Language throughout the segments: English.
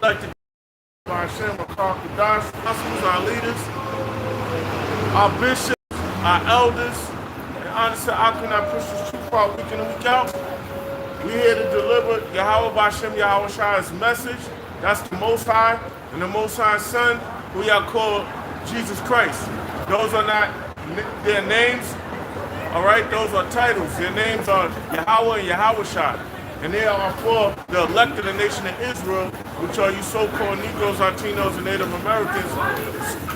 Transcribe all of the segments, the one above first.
like to by Hashem Kadas, apostles, our leaders, our bishops, our elders, and honestly, how can I push this truth out week in and week out? We're here to deliver Yahweh Bashem Yahweh Shai's message. That's the Most High and the Most High's Son, who y'all call Jesus Christ. Those are not their names, all right? Those are titles. Their names are Yahweh and Yahweh Shai. And they are for the elect of the nation of Israel, which are you so-called Negroes, Latinos, and Native Americans,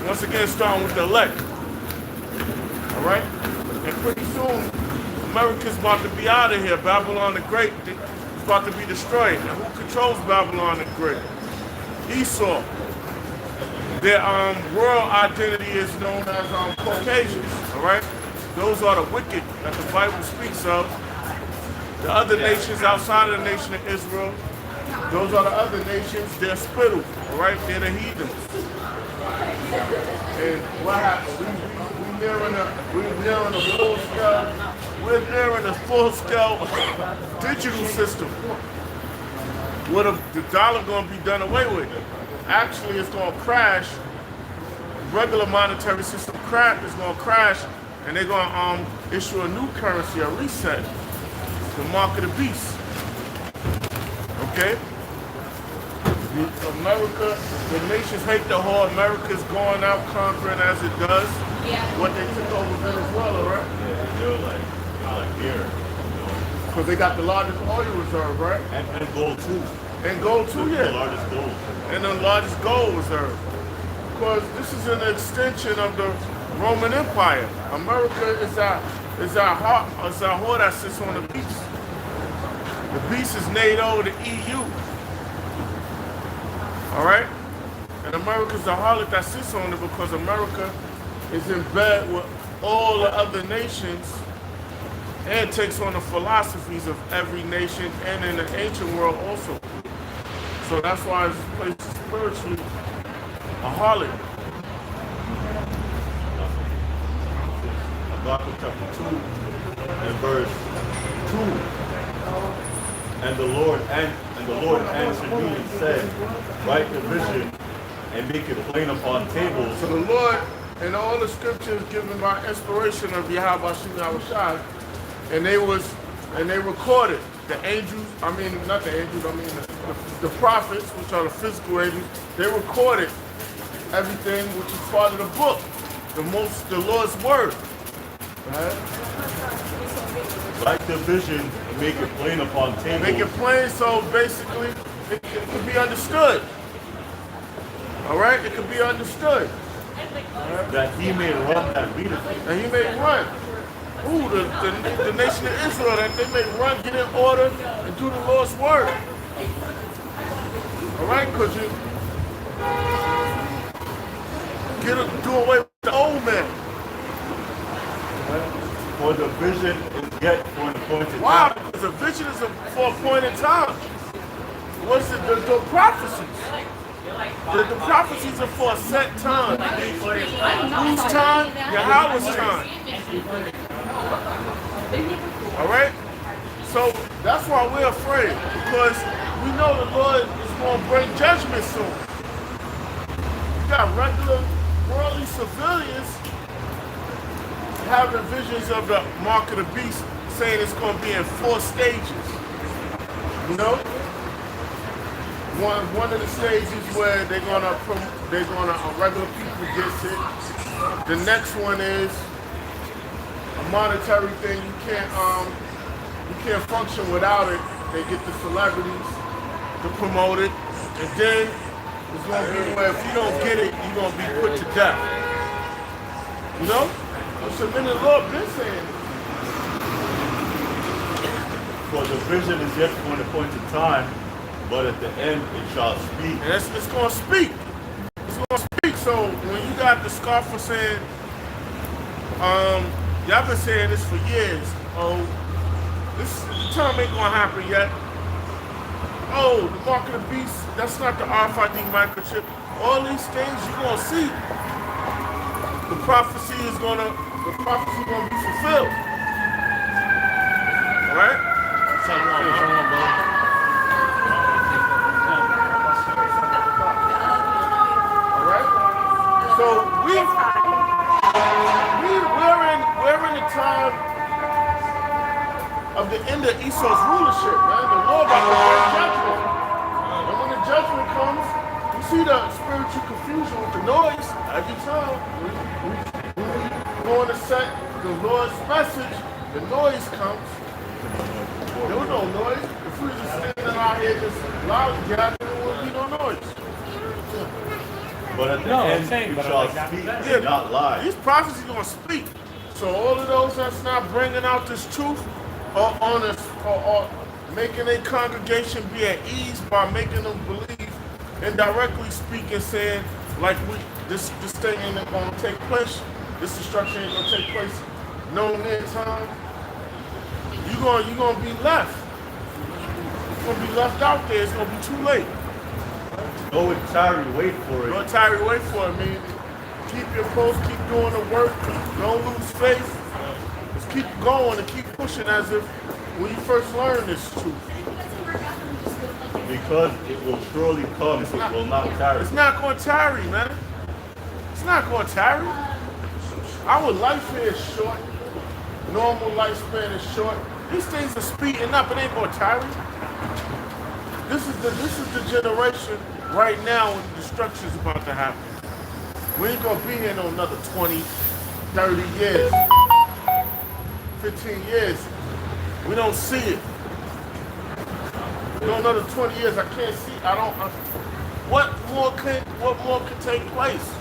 once again starting with the elect. All right? And pretty soon, America's about to be out of here. Babylon the Great is about to be destroyed. And who controls Babylon the Great? Esau. Their world identity is known as Caucasians. All right? Those are the wicked that the Bible speaks of. The other nations outside of the nation of Israel, those are the other nations. They're spittle. All right? They're the heathens. And what happened? We're nearing a full-scale. We're nearing a full-scale digital system where the dollar going to be done away with. Actually, it's going to crash. Regular monetary system is going to crash, and they're going to issue a new currency, a reset, the mark of the beast. Okay? America, the nations hate the whole America's going out conquering as it does. Yeah. What they took over Venezuela, right? Yeah, they're like here. Because they got the largest oil reserve, right? And gold too. And gold too, yeah. The largest gold. And the largest gold reserve. Because this is an extension of the Roman Empire. America is our heart that sits on the beast. The beast is NATO, the EU. All right? And America's the harlot that sits on it because America is in bed with all the other nations and takes on the philosophies of every nation and in the ancient world also. So that's why this place is spiritually a harlot. Habakkuk chapter 2 and verse 2. And the Lord answered me and said, write the vision and make it plain upon tables. So the Lord, in all the scriptures given by inspiration of Yahweh Bashem Yahweh Shai, and they recorded the angels, not the angels, the prophets, which are the physical angels, they recorded everything which is part of the book, the Lord's word. Right? Write the vision and make it plain upon tables. Make it plain so basically it can be understood. All right? It can be understood. Right? That he may run that readeth it. And he may run. Ooh, the nation of Israel, that they may run, get in order, and do the Lord's work. All right? Because you do away with the old man. For the vision is yet for an appointed time. Wow, because the vision is for a point in time. What's it? The prophecies. The prophecies are for a set time. Whose time? Yahweh's time. All right? So that's why we're afraid. Because we know the Lord is going to bring judgment soon. You got regular worldly civilians having visions of the mark of the beast, saying it's going to be in 4 stages. You know, one of the stages where they're gonna regular people gets it. The next one is a monetary thing. You can't function without it. They get the celebrities to promote it, and then it's gonna be where if you don't get it, you're gonna be put to death. You know? So then the Lord been saying, for the vision is yet for an appointed time, but at the end it shall speak. And it's going to speak. It's going to speak. So when you got the scoffer saying, y'all been saying this for years. Oh, this time ain't going to happen yet. Oh, the mark of the beast, that's not the RFID microchip. All these things you're going to see. The prophecy is going to be fulfilled. All right? the end of Esau's rulership, man. The Lord about to bring judgment. And when the judgment comes, you see the spiritual confusion with the noise every time. We go on to set the Lord's message, the noise comes. There was no noise. If we were just standing out here just lollygagging, there wouldn't be no noise. But at the end, you shall speak and not lie. These prophets are going to speak. So all of those that's not bringing out this truth are honest or making a congregation be at ease by making them believe and directly speaking, saying, like, this thing ain't going to take place, this destruction ain't going to take place no near time. You're going to be left. You're going to be left out there. It's going to be too late. Go and tarry, wait for it. Go and tarry, wait for it, man. Keep your post, keep doing the work. Don't lose faith. Just keep going and keep pushing as if when you first learned this truth. Because it will surely come, it will not tarry. It's not going to tarry, man. It's not going to tarry. Our life here is short. Normal lifespan is short. These things are speeding up. It ain't going to tarry. This is the generation right now when the destruction is about to happen. We ain't going to be here no another 20, 30 years, 15 years. We don't see it. No another 20 years, I can't see. What more can take place?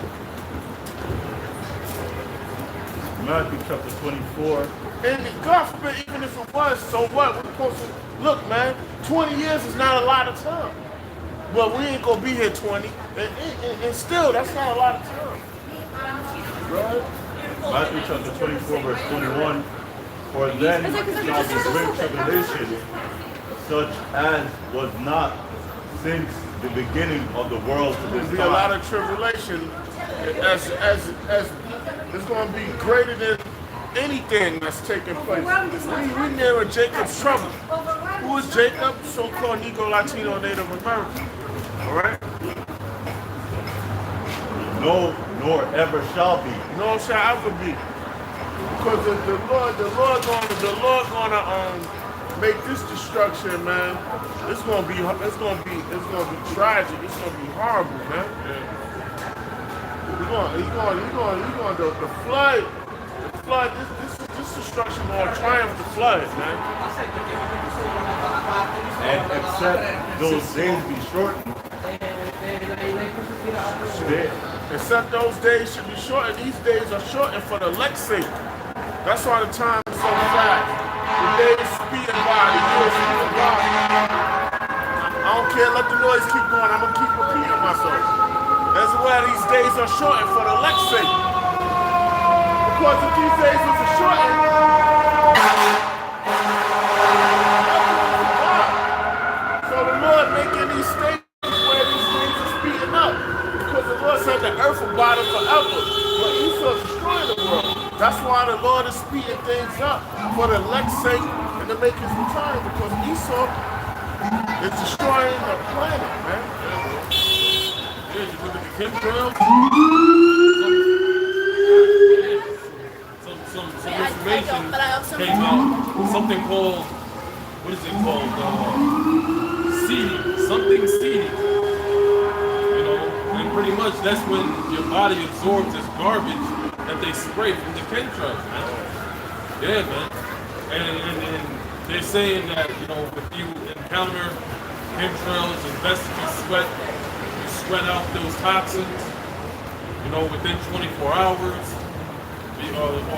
Matthew chapter 24. And God forbid, even if it was, so what? We're supposed to look, man. 20 years is not a lot of time. Well, we ain't gonna be here 20, and still, that's not a lot of time. Right? Matthew chapter 24, verse 21. For then shall be great tribulation, such as was not since the beginning of the world to this There'll be time. a lot of tribulation, as it's gonna be greater than anything that's taking place. We near Jacob's trouble. Who is Jacob? So-called Negro, Latino, Native American. All right? No, nor ever shall be. No shall ever be. Because the Lord gonna make this destruction, man. It's gonna be tragic. It's gonna be horrible, man. The flood. This destruction gonna triumph the flood, man. And except those days be shortened, Except those days should be shortened. These days are shortened for the elect's sake. That's why the time is so fast. The days speeding by, the years speeding by. I don't care, let the noise keep going. I'm gonna keep repeating myself. That's why these days are shortened for the elect's sake. Because if these days was shortened, so the Lord making these statements where these things are speeding up. Because the Lord said the earth will bother forever. But Esau destroyed the world. That's why the Lord is speeding things up for the elect's sake and to make his return. Because Esau is destroying the planet, man. Yeah, you look at the chemtrails. Some information came out. Something called, what is it called? Seeding. Something seeding. You know, and pretty much that's when your body absorbs this garbage that they spray from the chemtrails, man. Yeah, man. And they're saying that, you know, if you encounter chemtrails and vesicle sweat, you sweat out those toxins, you know, within 24 hours,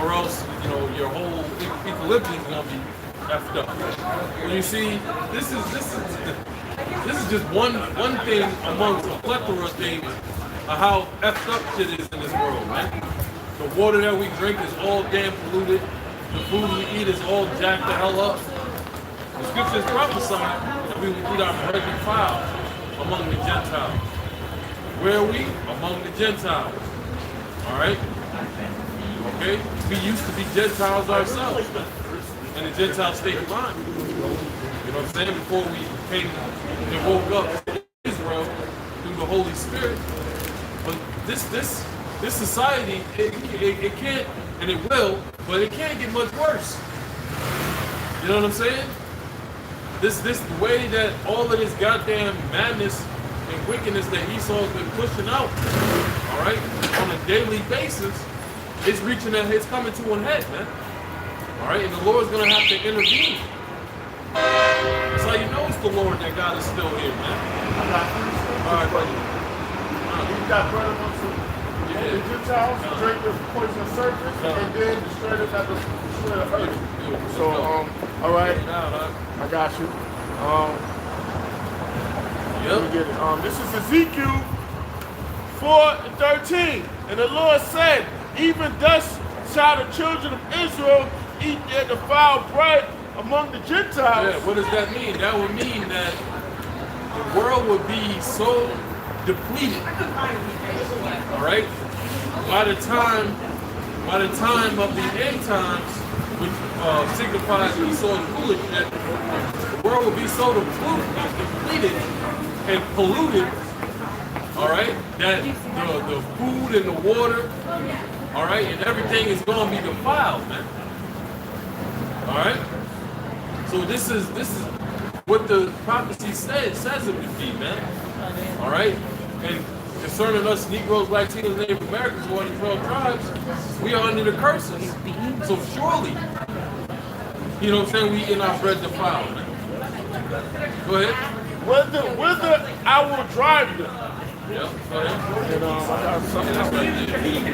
or else, you know, your whole equilibrium is gonna be effed up. And you see, this is just one thing amongst a plethora of things of how effed up shit is in this world, man. The water that we drink is all damn polluted. The food we eat is all jacked the hell up. The scriptures prophesy that we will eat our bread defiled among the Gentiles. Where are we? Among the Gentiles. All right? Okay? We used to be Gentiles ourselves, man. In the Gentile state of mind. You know what I'm saying? Before we came and woke up to Israel through the Holy Spirit. But this society, it can't, and it will, but it can't get much worse. You know what I'm saying? This the way that all of this goddamn madness and wickedness that Esau's been pushing out, all right, on a daily basis, it's coming to an head, man. All right, and the Lord's gonna have to intervene. That's how you know it's the Lord that God is still here, man. All right, buddy. You got bread amongst the Gentiles, drink the poisonous serpents, and then destroy them at the earth. So, all right, I got you. Let me get it. This is Ezekiel 4:13, and the Lord said, "Even thus shall the children of Israel eat their defiled bread among the Gentiles." Yeah, what does that mean? That would mean that the world would be so depleted. All right? By the time of the end times, which signifies Esau's foolishness, the world will be so depleted and polluted, all right, that the food and the water, all right, and everything is going to be defiled, man. All right? So this is what the prophecy says it would be, man. All right? And concerning us Negroes, Latinos, Native Americans, one of the 12 tribes, we are under the curses. So surely, you know what I'm saying, we in our bread defiled, man. Go ahead. Whither I will drive them. Yeah, go ahead.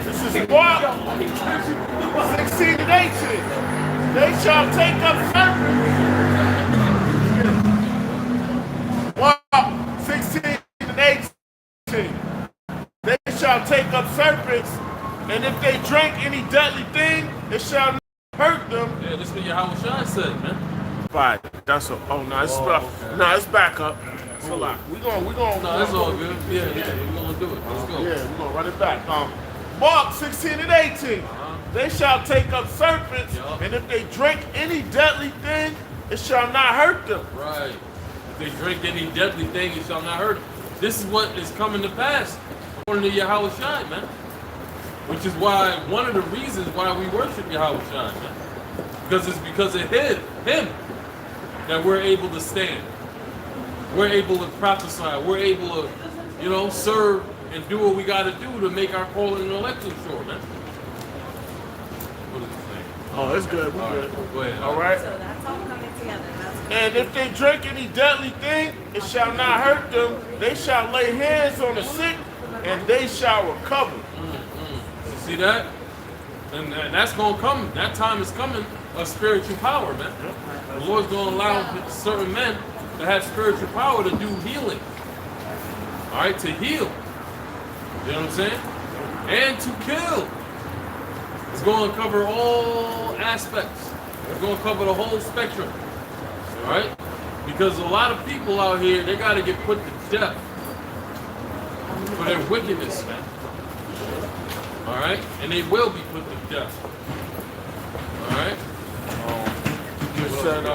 This is Mark 16 and 18. They shall take up serpents. Mark 16 and 18. They shall take up serpents, and if they drink any deadly thing, it shall not hurt them. Yeah, this is what Yahushua said, man. Right, that's a, oh no, it's it's back up. It's a lot. We gonna No, that's all good. Yeah, we're gonna do it. Let's go. Yeah, we're gonna run it back. Mark 16 and 18. They shall take up serpents, and if they drink any deadly thing, it shall not hurt them. Right. If they drink any deadly thing, it shall not hurt them. This is what is coming to pass according to Yahushua, man. Which is why, one of the reasons why we worship Yahushua, man. Because it's because of him that we're able to stand. We're able to prophesy. We're able to, serve and do what we got to do to make our calling and election sure, man. What is it saying? Oh, it's good. We're good. Go ahead. All right. So that's all coming together. And if they drink any deadly thing, it shall not hurt them. They shall lay hands on the sick, and they shall recover. You see that? And that's going to come. That time is coming of spiritual power, man. The Lord's going to allow certain men to have spiritual power to do healing. All right, to heal. You know what I'm saying? And to kill. It's going to cover all aspects. It's going to cover the whole spectrum. All right? Because a lot of people out here, they got to get put to death for their wickedness, man. All right? And they will be put to death. All right? You said,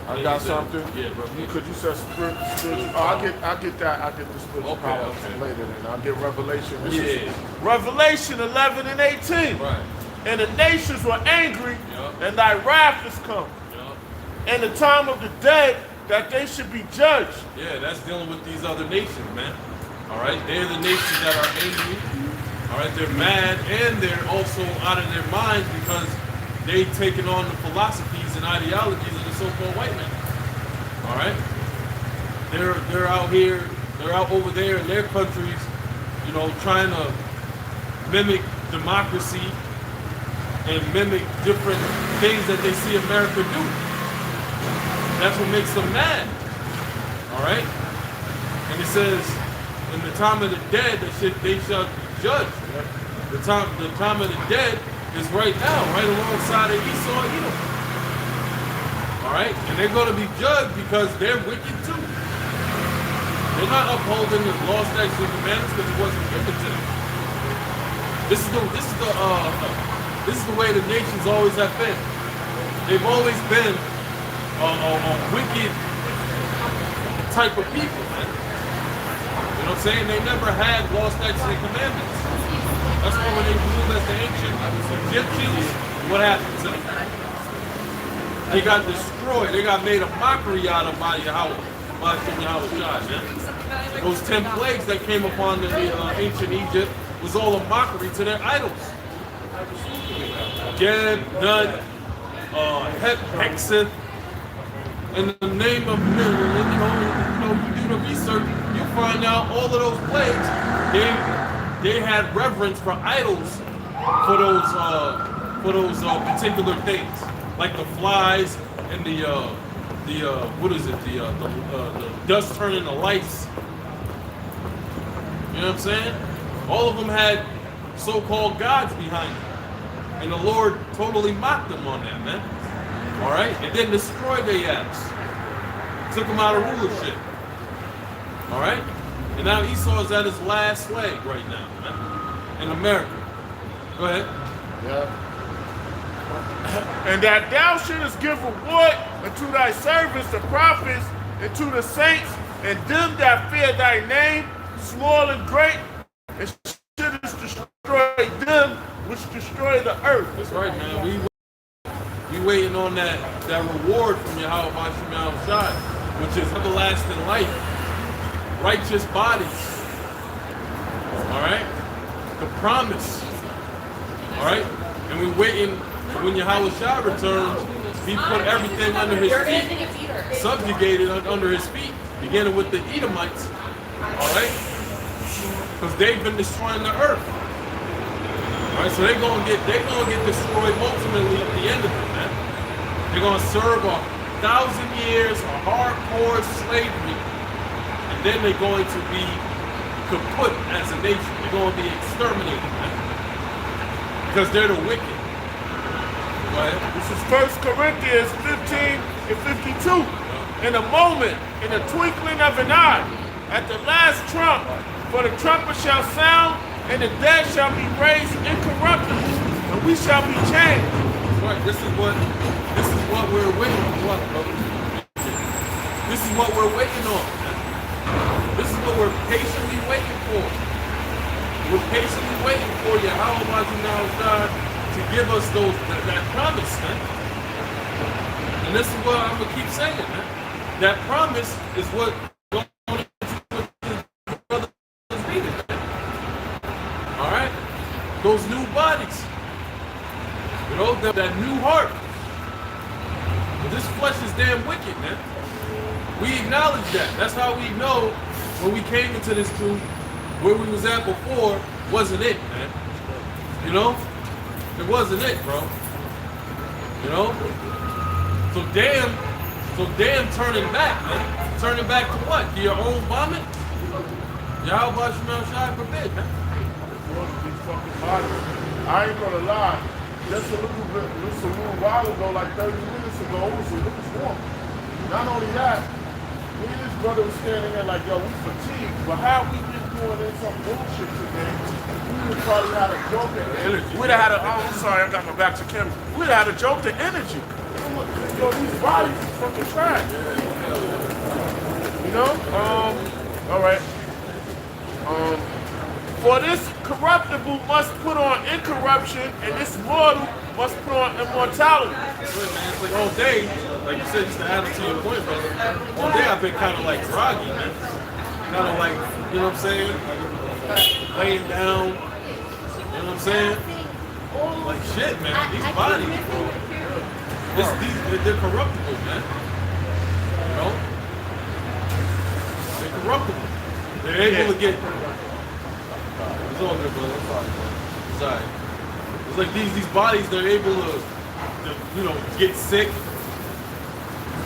I got something. Yeah, bro. Could you say spiritual? Oh, I get that. I get the spiritual power later. Then I'll get Revelation. This is Revelation 11 and 18. Right. And the nations were angry, and thy wrath is come. And the time of the dead that they should be judged. Yeah, that's dealing with these other nations, man. All right, they're the nations that are angry. All right, they're mad, and they're also out of their minds because they've taken on the philosophies and ideologies of the so-called white man. All right, they're out here, they're out over there in their countries, trying to mimic democracy and mimic different things that they see America do. That's what makes them mad. All right? And it says, in the time of the dead, they shall be judged. The time of the dead is right now, right alongside of Esau and Edom. All right? And they're going to be judged because they're wicked too. They're not upholding the law, statutes, and commandments because it wasn't given to them. This is the way the nations always have been. They've always been a wicked type of people, man. You know what I'm saying? They never had law, statutes, and commandments. That's why when they ruled as the ancient Egyptians, what happened to them? They got destroyed. They got made a mockery out of by Yahweh Shai, man. Those 10 plagues that came upon the ancient Egypt was all a mockery to their idols. Geb, Nud, Hexeth, in the name of, you do the research, you find out all of those plagues, they had reverence for idols for those particular things, like the flies and the dust turning to lice. You know what I'm saying? All of them had so-called gods behind them. And the Lord totally mocked them on that, man. All right? And then destroyed their ass. Took them out of rulership. All right? And now Esau is at his last leg right now, man. In America. Go ahead. Yeah. And that thou shouldest give reward unto thy servants, the prophets, and to the saints, and them that fear thy name, small and great, and shouldest destroy them which destroy the earth. That's right, man. We waiting on that reward from Yahweh Shai, which is everlasting life, righteous bodies. All right? The promise. All right? And we waiting when Yahweh Shai returns, he put everything under his feet, subjugated under his feet, beginning with the Edomites. All right? Because they've been destroying the earth. All right, so they're gonna get destroyed ultimately at the end of it, man. They're gonna serve 1,000 years of hardcore slavery, and then they're going to be kaput as a nation. They're going to be exterminated, man, because they're the wicked. Right? This is 1 Corinthians 15 and 52. In a moment, in the twinkling of an eye, at the last trump, for the trumpet shall sound, and the dead shall be raised incorruptible, and we shall be changed. Right. This is what we're waiting on, brother. This is what we're waiting on. This is what we're patiently waiting for. We're patiently waiting for Yahweh to give us that promise, man. And this is what I'm gonna keep saying, man. That promise is what those new bodies, you know, that new heart. But this flesh is damn wicked, man. We acknowledge that. That's how we know when we came into this truth, where we was at before wasn't it, man. You know? It wasn't it, bro. You know? So damn turning back, man. Turning back to what? To your own vomit? Yahweh Shai forbid, man. These fucking bodies. I ain't gonna lie. Just a little while ago, like 30 minutes ago, it was warm. Not only that, me and this brother was standing there like, yo, we fatigued. But how we been doing in some bullshit today, we would probably had a joke and energy. We'd have had I'm sorry, I got my back to camera. We'd have had a joke to energy. Yo, these bodies is fucking trash. You know? All right. For this corruptible must put on incorruption, and this mortal must put on immortality. Good, man. It's like all day, like you said, just to add to your point, brother. All day I've been kind of like groggy, man. Kind of like, you know what I'm saying? Laying down, you know what I'm saying? Like shit, man. These bodies, bro. They're corruptible, man. You know? They're corruptible. They're able to get. It's all good, brother. It's all right. It's like these bodies, they're able to, you know, get sick,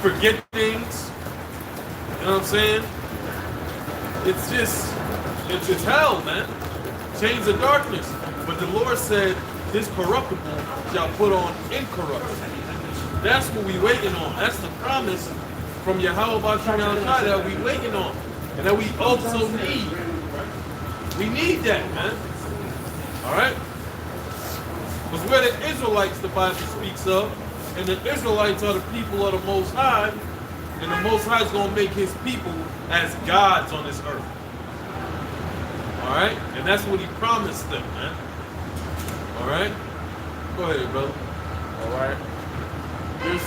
forget things. You know what I'm saying? It's hell, man. Chains of darkness. But the Lord said, this corruptible shall put on incorruptible. That's what we waiting on. That's the promise from Yahweh that we waiting on. And that we also need. We need that, man. Alright? Because we're the Israelites, the Bible speaks of. And the Israelites are the people of the Most High. And the Most High is going to make his people as gods on this earth. Alright? And that's what he promised them, man. Alright? Go ahead, brother. Alright. This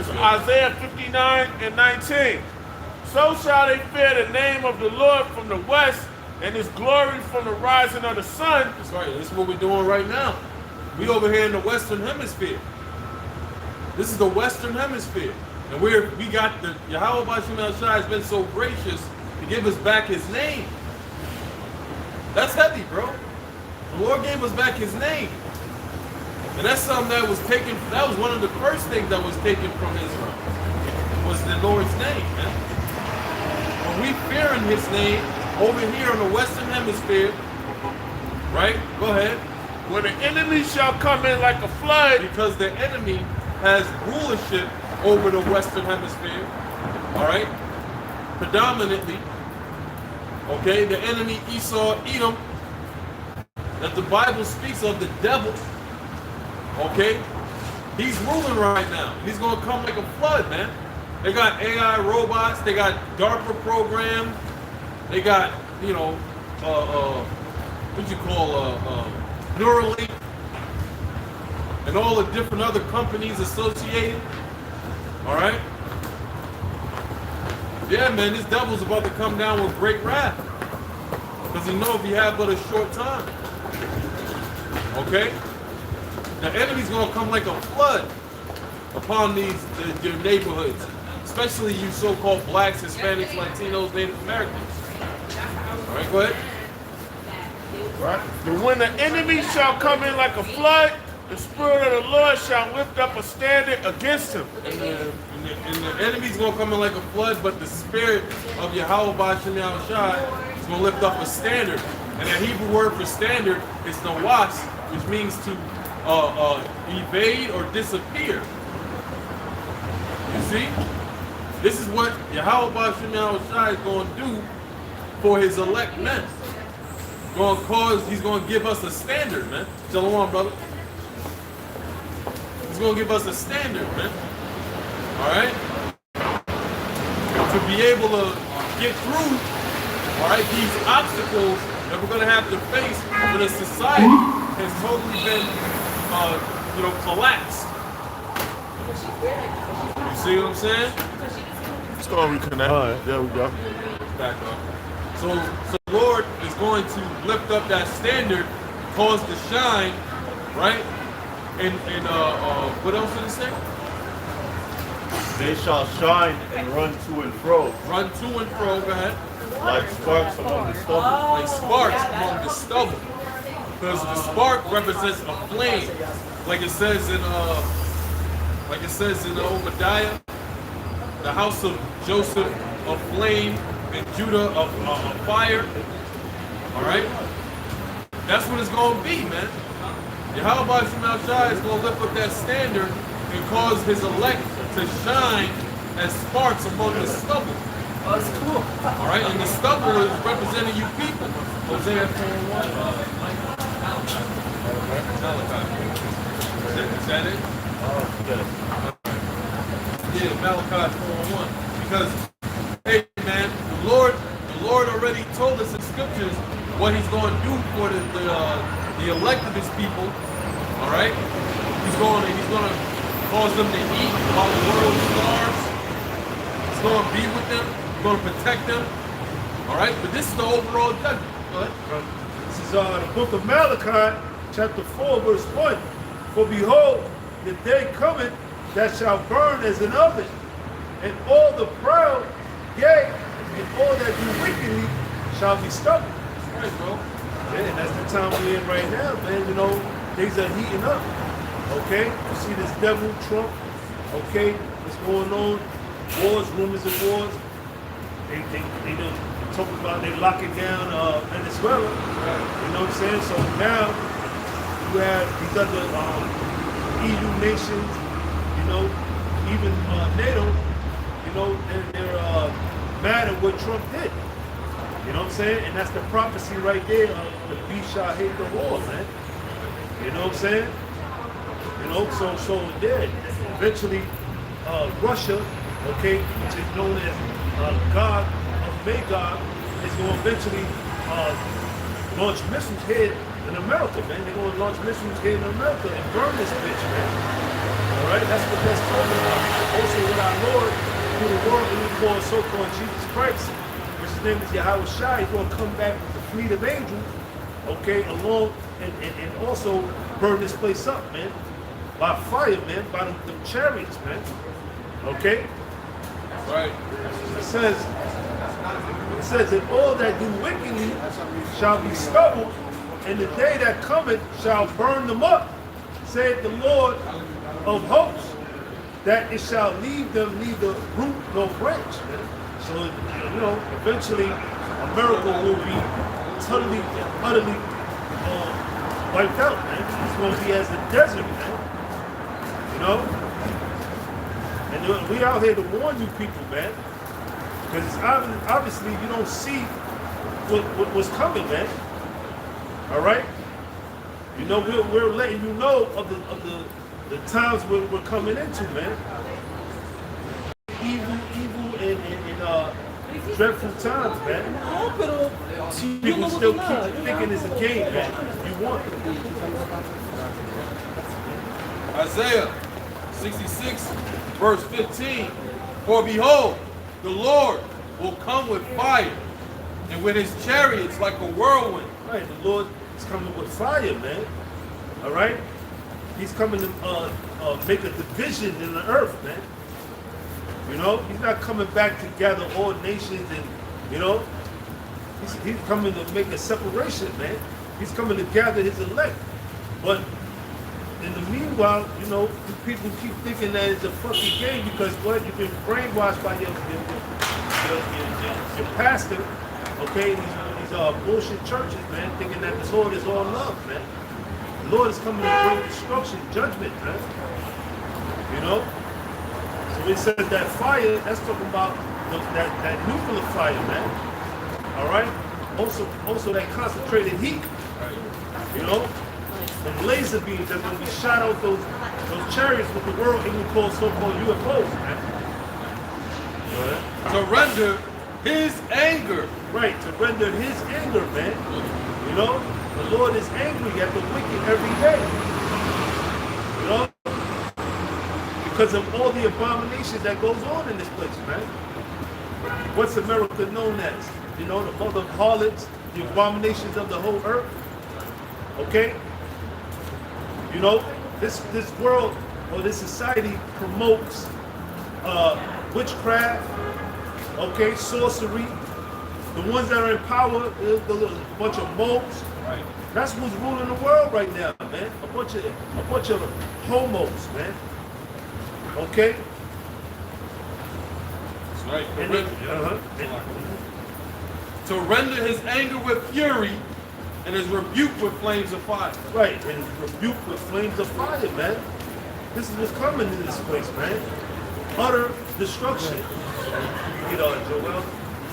is Isaiah 59:19. So shall they fear the name of the Lord from the west, and his glory from the rising of the sun. That's right. This is what we're doing right now. We over here in the Western Hemisphere. This is the Western Hemisphere. And we got the Yahweh Bashim El-Shai has been so gracious to give us back his name. That's heavy, bro. The Lord gave us back his name. And that's something that was taken, that was one of the first things that was taken from Israel, was the Lord's name, man. When we fear in his name, over here in the Western Hemisphere, right? Go ahead. When the enemy shall come in like a flood. Because the enemy has rulership over the Western Hemisphere, all right? Predominantly, okay? The enemy Esau, Edom, that the Bible speaks of, the devil, okay? He's ruling right now. He's gonna come like a flood, man. They got AI robots, they got DARPA program, they got, you know, what you call, Neuralink, and all the different other companies associated. All right? Yeah, man, this devil's about to come down with great wrath. Because he knows he have but a short time. Okay? The enemy's going to come like a flood upon your neighborhoods. Especially you so-called blacks, Hispanics, Latinos, Native Americans. All right, go ahead. Right. But when the enemy shall come in like a flood, the Spirit of the Lord shall lift up a standard against him. And the enemy's going to come in like a flood, but the Spirit of Yahweh Bashim El-Shai is going to lift up a standard. And the Hebrew word for standard is nawas, which means to evade or disappear. You see? This is what Yahweh Bashim El-Shai is going to do for his elect men. He's going to give us a standard, man. Shalom, brother. He's going to give us a standard, man. All right? To be able to get through, all right, these obstacles that we're going to have to face when a society has totally been, collapsed. You see what I'm saying? Let's go and reconnect. All right. There we go. Back up. So the Lord is going to lift up that standard, cause to shine, right? And what else did it say? They shall shine and run to and fro. Run to and fro, go ahead. Like sparks among the stubble. Like sparks among the stubble. Because the spark represents a flame. Like it says in Obadiah, the house of Joseph, a flame, and Judah of fire. All right? That's what it's going to be, man. Yahweh Bashim El-Shai is going to lift up that standard and cause his elect to shine as sparks among the stubble. Oh, that's cool. All right? And the stubble is representing you people. Hosea 4:1. Malachi. Is that it? Yeah, Malachi 4:1. Because, hey, man, the Lord already told us in scriptures what he's going to do for the elect of his people. All right? He's going to cause them to eat while the world starves. He's going to be with them. He's going to protect them. All right? But this is the overall judgment. Go ahead. This is the book of Malachi, chapter 4, verse 1. For behold, the day cometh that shall burn as an oven, and all the proud, yea, and all that do wickedly shall be stubble. That's right, bro. Yeah, and that's the time we're in right now, man. You know, things are heating up. Okay? You see this devil, Trump, okay, what's going on? Wars, rumors of wars. They don't talk about they locking down Venezuela. You know what I'm saying? So now you have these other EU nations, you know, even NATO, you know, they're mad at what Trump did. You know what I'm saying? And that's the prophecy right there of the beast shall hate the war, man. You know what I'm saying? You know, so then eventually Russia, okay, which is known as God of Magog, is going to eventually launch missiles here in America, man. They're going to launch missiles here in America and burn this bitch, man. All right, that's what that's talking about. Also, with our Lord, through the world, we call so-called Jesus Christ, which his name is Yahweh Shai. He's going to come back with the fleet of angels, okay, along and also burn this place up, man, by fire, man, by the chariots, man. Okay. Right. It says that all that do wickedly shall be stubble, and the day that cometh shall burn them up, saith the Lord of hosts, that it shall leave them neither root nor branch. So, you know, eventually America will be totally and utterly wiped out, man. It's going to be as a desert, man. You know? And we out here to warn you people, man. Because obviously you don't see what's coming, man. All right? You know, we're letting you know of the times we're coming into, man. Evil, and dreadful times, man. People still keep thinking it's a game, man. You want it. Isaiah 66, verse 15. For behold, the Lord will come with fire, and with his chariots like a whirlwind. Right, the Lord is coming with fire, man. All right? He's coming to make a division in the earth, man. You know, he's not coming back to gather all nations and, you know, he's coming to make a separation, man. He's coming to gather his elect. But in the meanwhile, you know, people keep thinking that it's a fucking game because what? You've been brainwashed by your pastor, okay? These bullshit churches, man, thinking that this Lord is all love, man. The Lord is coming to bring destruction, judgment, man. You know? So it says that fire, that's talking about that nuclear fire, man. All right? Also that concentrated heat, you know? And laser beams that's going to be shot out those chariots with the world even called so-called UFOs, man. To render his anger. Right, to render his anger, man. You know? The Lord is angry at the wicked every day. You know? Because of all the abominations that goes on in this place, man. What's America known as? You know, the mother of harlots, the abominations of the whole earth. Okay? You know, this world or this society promotes witchcraft, okay, sorcery. The ones that are in power, a bunch of moles. Right. That's what's ruling the world right now, man. A bunch of homos, man. Okay. That's right. And to render his anger with fury and his rebuke with flames of fire. Right, and rebuke with flames of fire, man. This is what's coming to this place, man. Utter destruction. You know, Joel,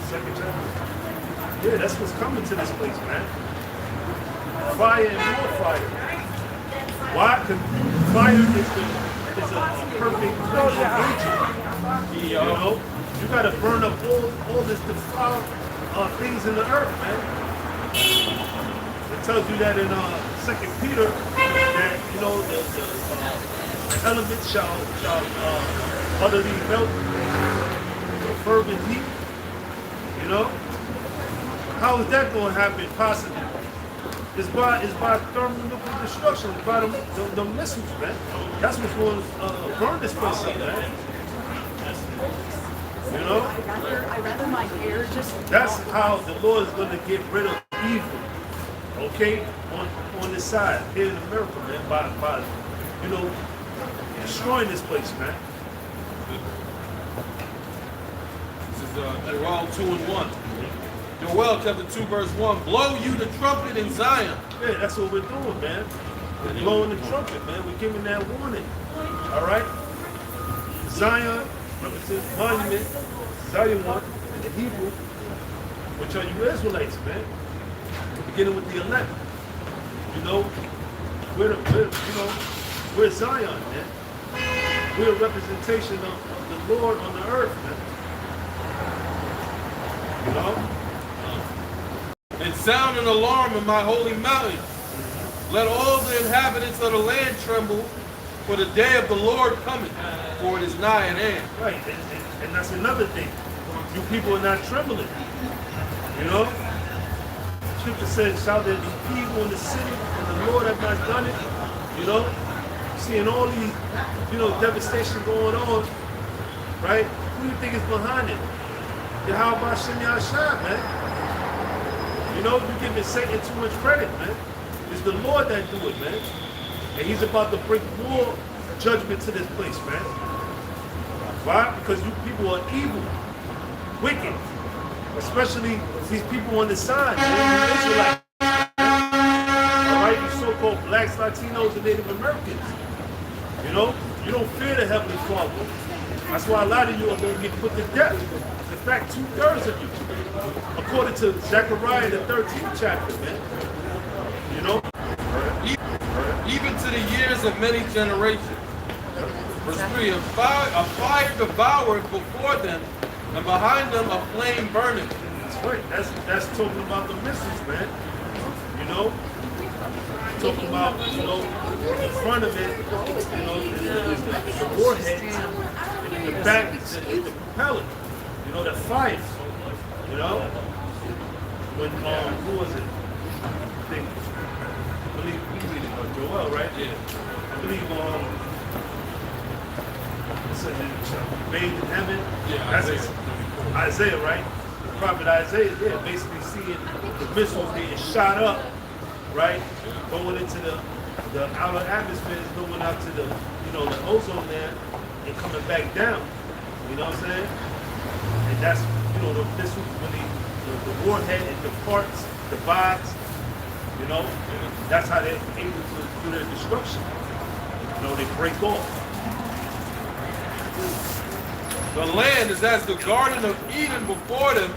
second chapter. Yeah, that's what's coming to this place, man. Fire and more fire. Why? Because fire is a perfect agent. You know, you got to burn up all this defiled things in the earth, man. It tells you that in 2 Peter that, you know, the elements shall utterly melt with fervent heat. You know? How is that going to happen possibly? It's by thermonuclear destruction. It's by the missiles, man. That's what's going to burn this place up, man. You know? That's how the Lord is going to get rid of evil. Okay? On this side, here in America, man, by you know, destroying this place, man. This is Joel 2:1. Joel chapter 2, verse 1. Blow you the trumpet in Zion. Yeah, that's what we're doing, man. We're blowing the trumpet, man. We're giving that warning. All right? Zion represents monument, Zion in the Hebrew, which are you Israelites, man. Beginning with the elect. You know, we're Zion, man. We're a representation of the Lord on the earth, man. You know? And sound an alarm in my holy mountain. Let all the inhabitants of the land tremble, for the day of the Lord cometh, for it is nigh at hand. Right, and that's another thing. You people are not trembling. You know? Scripture says, shall there be evil in the city, and the Lord have not done it? You know? Seeing all these, devastation going on, right? Who do you think is behind it? Yahweh Shem Yahshua, man. You know, you're giving Satan too much credit, man. It's the Lord that do it, man. And he's about to bring more judgment to this place, man. Why? Because you people are evil, wicked. Especially these people on the side, man. The Israelites. All right, you so-called blacks, Latinos, and Native Americans. You know, you don't fear the Heavenly Father. That's why a lot of you are going to get put to death. In fact, 2/3 of you, according to Zechariah, the 13th chapter, man. You know? Even to the years of many generations. Verse 3, a fire devoureth before them, and behind them a flame burneth. That's right. That's talking about the missiles, man. You know? Talking about, in front of it, is the warhead, and in the back is the propeller. You know, the fire. You know? When, who was it? I believe Joel, right? Yeah. I believe, what's his name? Made in heaven? Yeah, That's Isaiah. Isaiah, right? The prophet Isaiah, yeah, basically seeing the missiles being shot up, right? Going into the outer atmosphere, going out to the ozone there and coming back down. You know what I'm saying? And that's, the missiles, when the warhead and the parts, the box, that's how they're able to do their destruction. They break off. The land is as the Garden of Eden before them,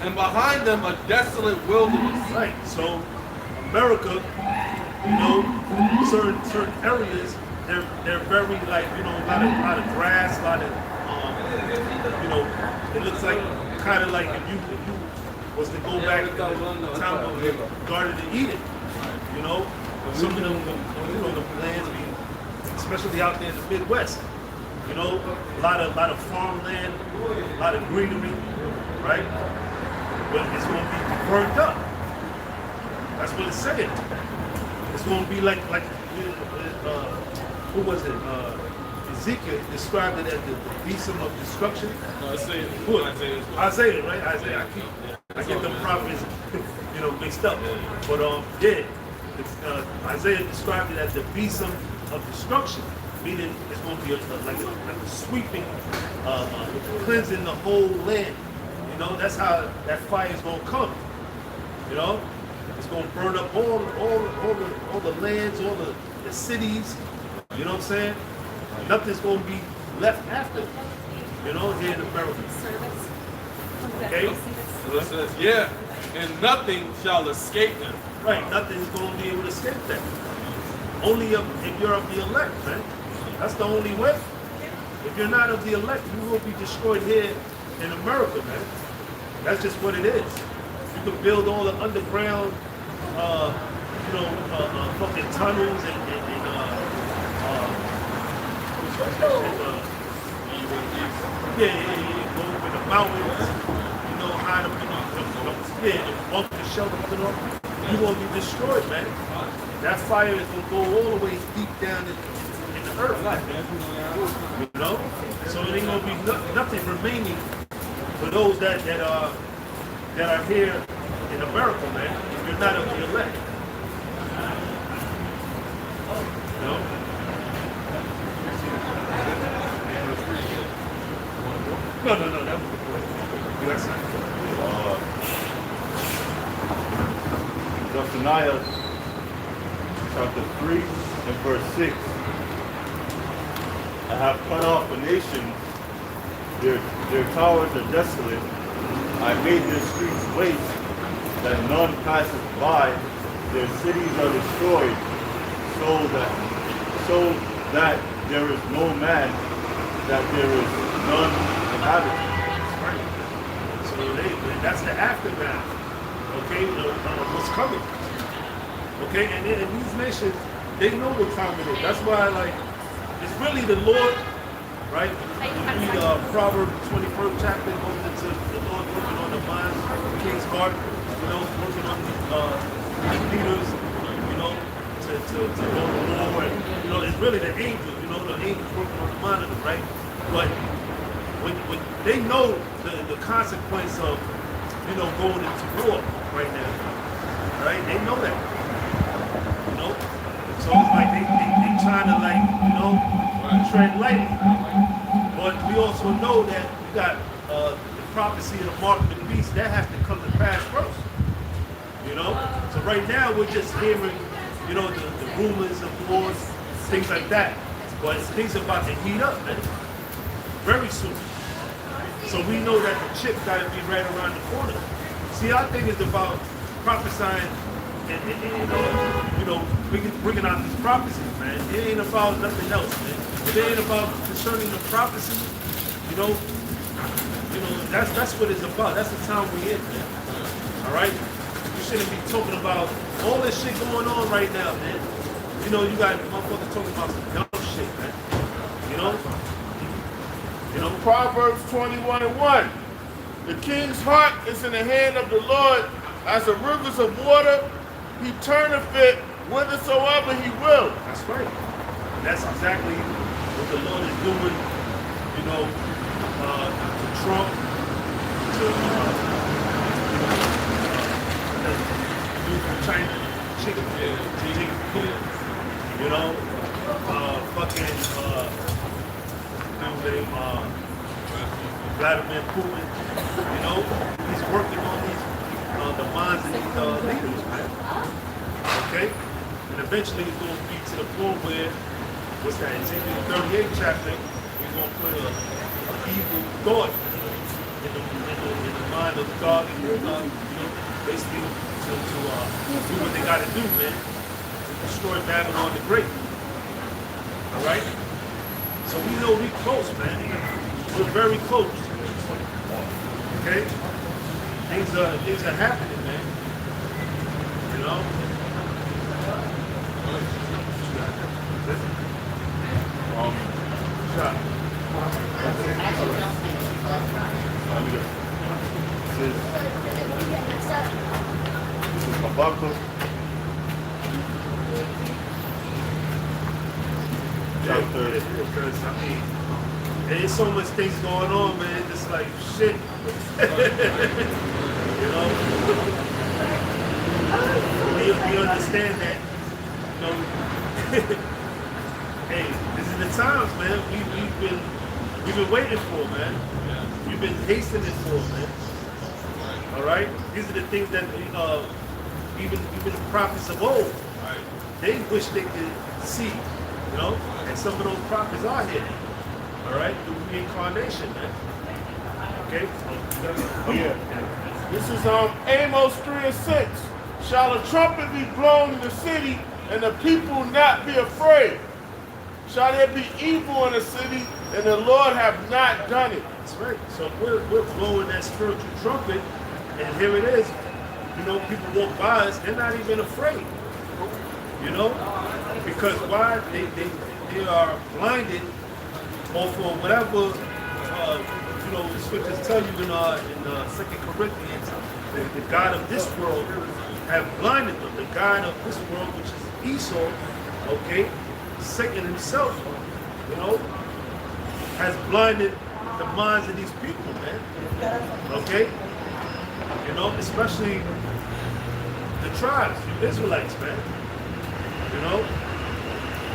and behind them a desolate wilderness. Right. So America, certain areas, they're very like, a lot of grass, a lot of it looks like kind of like if you was to go back to the time of the Garden of Eden, some of them, the lands, especially out there in the Midwest, a lot of farmland, a lot of greenery, right? But it's going to be burnt up. That's what it's saying. It's going to be like who was it? Ezekiel described it as the besom of destruction. No, Isaiah. Who? Isaiah, right? Isaiah. I get the prophets, mixed up. But Isaiah described it as the besom of destruction, meaning it's going to be like a sweeping, cleansing the whole land. That's how that fire is going to come. It's going to burn up all the lands, all the cities. You know what I'm saying? Nothing's going to be left after. Here in America. Okay? So it says, yeah, and nothing shall escape them. Right, nothing's going to be able to escape that. Only if you're of the elect, man. That's the only way. If you're not of the elect, you will be destroyed here in America, man. That's just what it is. You can build all the underground, fucking tunnels and go up in the mountains, hide up in the bunker shelter, you're going to be destroyed, man. That fire is going to go all the way deep down in the earth. So it ain't going to be nothing remaining for those that are here in America, man. If you're not of the elect. No, that was the point. That's Zephaniah chapter 3 and verse 6. I have cut off a nation, their towers are desolate. I made their streets waste, that none passeth by. Their cities are destroyed, so that there is no man, that there is none inhabitant. right. So that's the aftermath. Okay, what's coming? Okay, and these nations, they know what time it is. That's why, like, it's really the Lord, right? You read Proverbs 21st chapter, goes into the Lord working on the minds of the king's heart, you know, working on the leaders, you know, to go to war. And, you know, it's really the angels, you know, the angels working on the mind of them, right? But when they know the consequence of, you know, going into war right now, right? They know that, you know? So it's like they trying to, like, you know, tread lightly. But we also know that we got the prophecy of the mark of the beast, that has to come to pass first. You know? So right now we're just hearing, you know, the rumors of wars, things like that. But things are about to heat up, man. Very soon. So we know that the chip got to be right around the corner. See, our thing is about prophesying and you know, bringing out these prophecies, man. It ain't about nothing else, man. If it ain't about concerning the prophecy, you know, that's what it's about. That's the time we in, man. All right? You shouldn't be talking about all this shit going on right now, man. You know, you got motherfuckers talking about some dumb shit, man. You know? You know? Proverbs 21:1. The king's heart is in the hand of the Lord as the rivers of water. He turneth it whithersoever he will. That's right. And that's exactly what the Lord is doing, you know, to Trump, to China, chicken, you know, fucking Vladimir Putin, you know, he's working on these the minds of these leaders, man. Okay? And eventually it's going to be to the point where, what's that, Ezekiel 38 chapter, we're going to put an evil thought in the mind of God, and you know, basically to do what they got to do, man, to destroy Babylon the Great. All right? So we know we're close, man. We're very close. Okay? Things are happening, man. You know? Shot. This is Habakkuk. Chapter. Because, I mean, there's so much things going on, man. It's like, shit. You know? We understand that. You know? Hey, this is the times, man. We've been waiting for, man. We've been hastening for, man. All right? These are the things that even the prophets of old, they wish they could see, you know? And some of those prophets are here. All right? Through reincarnation, man. Okay? Yeah. This is Amos 3:6. Shall a trumpet be blown in the city, and the people not be afraid? Shall there be evil in the city, and the Lord have not done it? That's right. So we're blowing that spiritual trumpet, and here it is. You know, people walk by us, they're not even afraid. You know? Because why? They are blinded off of whatever, you know, the scriptures tell you in 2 Corinthians, the God of this world have blinded them. The God of this world, which is Esau, okay? Satan himself, you know, has blinded the minds of these people, man. Okay? You know, especially the tribes, the Israelites, man. You know?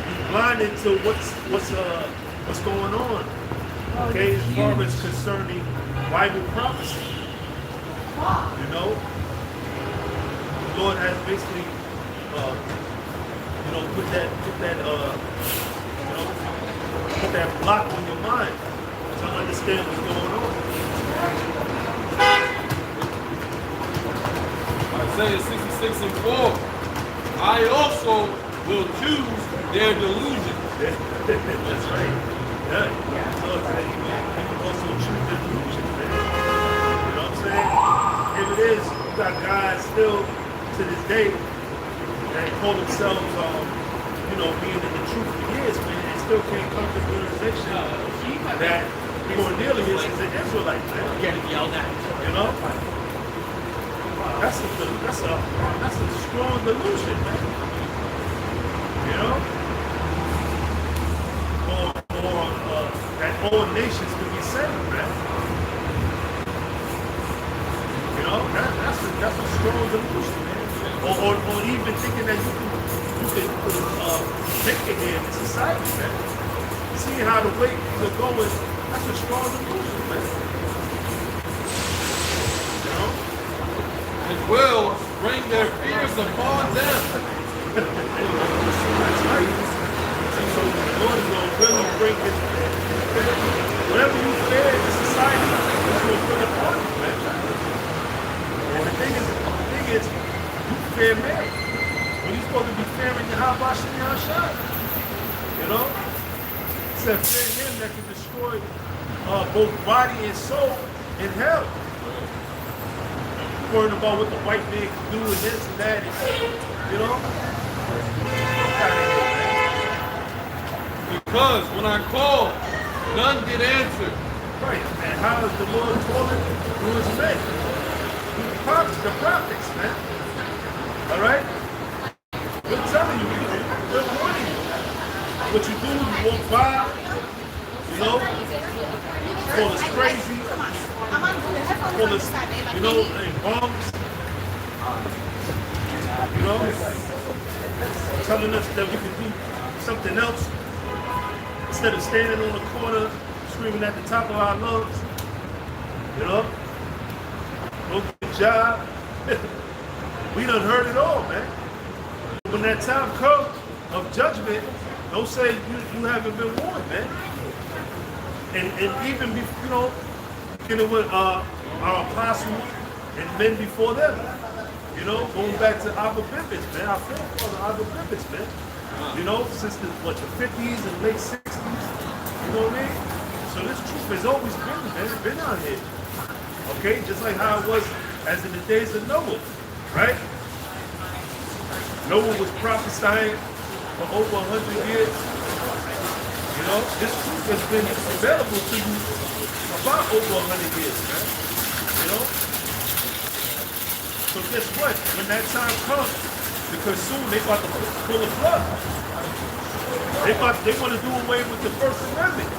He's blinded to what's going on. Okay, as far as concerning Bible prophecy. You know? The Lord has basically you know, put that block on your mind to understand what's going on. Isaiah 66:4. I also will choose their delusion. That's right. Yeah. So you can also choose their delusion, man. You know what I'm saying? Here it is. You got guys still to this day that call themselves, being in the truth for years, man, and still can't come to the realization that Cornelius is an Israelite, man. Getting yelled at. You know? That's a strong delusion, man. You know? Or that all nations can be saved, man. You know? That's a strong delusion, man. Or even thinking that you can make it here in society, man. Seeing how the way things are going, that's a strong delusion, man. You know? And will bring their fears upon them. That's right. So the Lord is going to really bring it. Whatever you fear in society, He's going to bring it upon you, man. And the thing is, you fear Mary. When you're supposed to be fearing Yahweh Shem Yahshua. You know? It said fear Him that can destroy both body and soul in hell. Worrying about what the white man can do and this and that, and, you know? Because when I called, none did answer. Right, and how is the Lord calling through His men? Through the prophets, man. All right? We're telling you, we're warning you. What you do, you walk by, you know, call us crazy, call us, you know, in bombs, you know, telling us that we can do something else instead of standing on the corner screaming at the top of our lungs, you know, no good job. We done heard it all, man. When that time comes of judgment, don't say you haven't been warned, man. And even before, you know, beginning with our apostles and men before them, you know, going back to Abba Bibbins, man, our forefather Abba Bibbins, man. You know, since the 50s and late 60s, you know what I mean? So this truth has always been, man, it's been out here. Okay, just like how it was as in the days of Noah, right? Noah was prophesying for over 100 years. You know, this truth has been available to you about over 100 years, man. You know? So guess what? When that time comes, because soon they about to pull a plug. They want to do away with the First Amendment.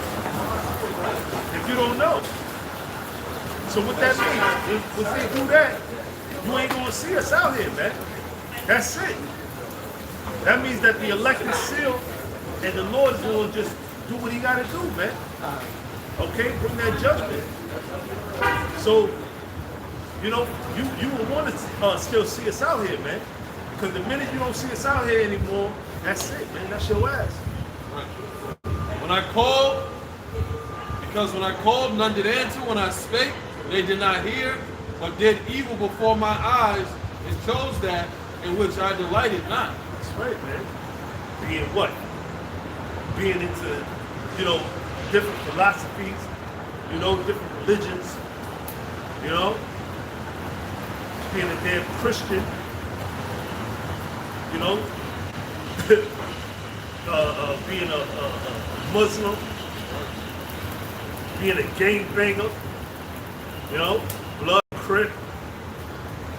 If you don't know. So what that means, if they do that, you ain't gonna see us out here, man. That's it. That means that the elect is sealed and the Lord is gonna just do what He gotta do, man. Okay, bring that judgment. So, you know, you will want to still see us out here, man. Because the minute you don't see us out here anymore, that's it, man. That's your ass. When I called, because when I called, none did answer. When I spake, they did not hear, but did evil before my eyes, and chose that in which I delighted not. That's right, man. Being what? Being into, you know, different philosophies, you know, different religions, you know, being a damn Christian, you know, being a Muslim, being a gangbanger, you know, blood crip,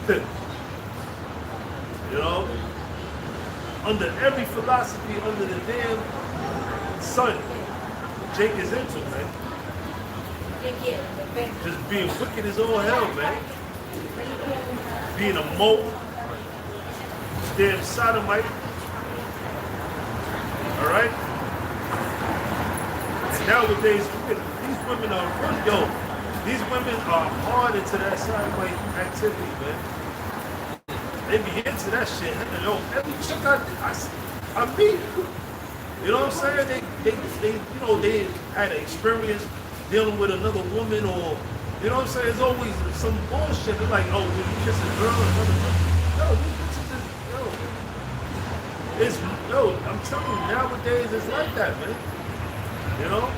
you know, under every philosophy under the damn sun, Jake is into, man. Just being wicked as all hell, man. Being a mole, damn sodomite. All right? And nowadays, these women are really, these women are hard into that sodomite activity, man. They be into that shit. Every chick I meet, you know what I'm saying? They you know, they had an experience dealing with another woman, or, you know what I'm saying? There's always some bullshit. They're like, oh, did you kiss a girl or another girl? No, these bitches is, I'm telling you, nowadays it's like that, man. You know?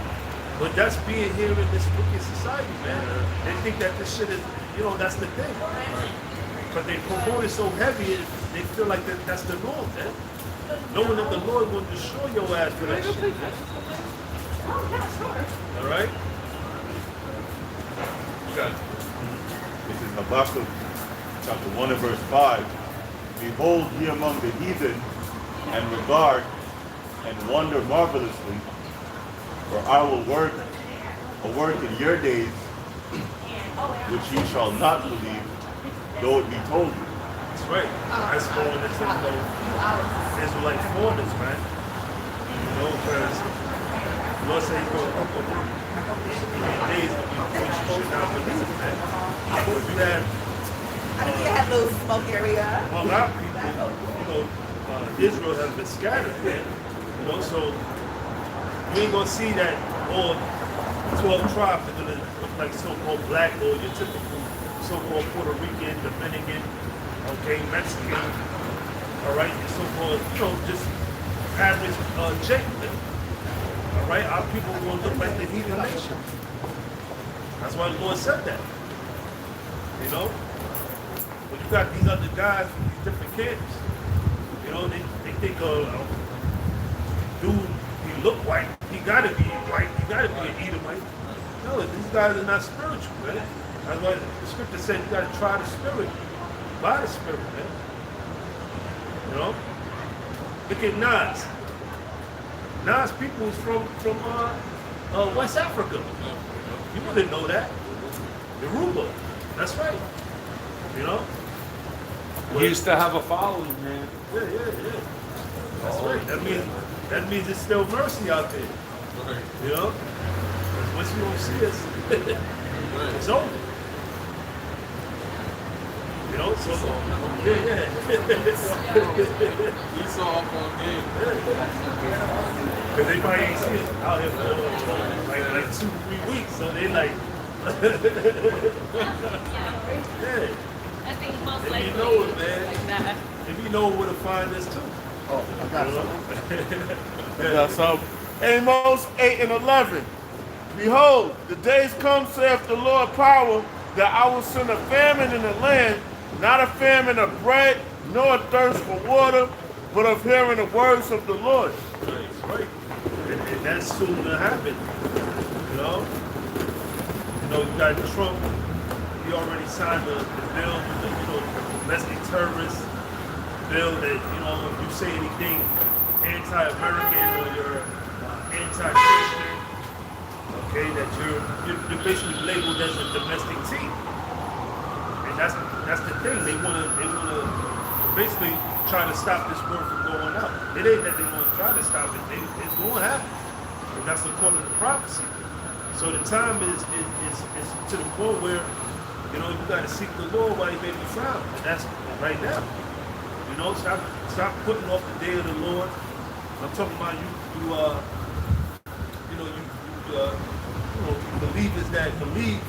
But that's being here in this wicked society, man. They think that this shit is, you know, that's the thing. But they promote it so heavy, they feel like that's the norm, man. Knowing that the Lord will destroy your ass for that shit, man. All right? Okay. This is Habakkuk chapter 1 and verse 5. Behold ye among the heathen, and regard and wonder marvelously, for I will work a work in your days, which ye shall not believe, though it be told you. That's right. That's going into the Israelite foreigners, man. You know, because the Lord said he's going to work a work in your days which you should not believe, man. But you have I think you have a little smoke area. a lot of people, you know, Israel has been scattered, man. You know, so you ain't gonna see that all 12 tribes are gonna look like so-called black or your typical so-called Puerto Rican, Dominican, okay, Mexican, all right, your so-called, you know, just average Jacob. All right, our people are gonna look like the heathen nation. That's why the Lord said that. You know? But you got these other guys from these different camps. You know, they think, dude, he look white, he gotta be white, he gotta be an Edomite. No, these guys are not spiritual, man. That's why the scripture said you gotta try the spirit, by the spirit, man. You know? Look at Nas. Nas people is from West Africa. You wouldn't know that. Yoruba. That's right. You know? He used to have a following, man. Yeah. That's right. That means it's still mercy out there. Right. You know? 'Cause once you don't see us, it's over. You know? So yeah. We saw up on game. Because they probably ain't seen us out here for like 2-3 weeks. So they like yeah. I think most If likely. you know it, man. Like that. If you know where to find us too. Oh, I got something. Got something. Amos 8 and 11. Behold, the days come, saith the Lord power, that I will send a famine in the land, not a famine of bread, nor a thirst for water, but of hearing the words of the Lord. Right. And that's soon to happen. You know? You got Trump, he already signed the bill with the domestic terrorist bill that, if you say anything anti-American or you're anti-Christian, okay, that you're basically labeled as a domestic team. And that's the thing. They wanna basically try to stop this war from going out. It ain't that they want to try to stop it. It's going to happen. And that's according to prophecy. So the time is to the point where, you got to seek the Lord while he may be found. And that's right now. Stop putting off the day of the Lord. I'm talking about believers that believe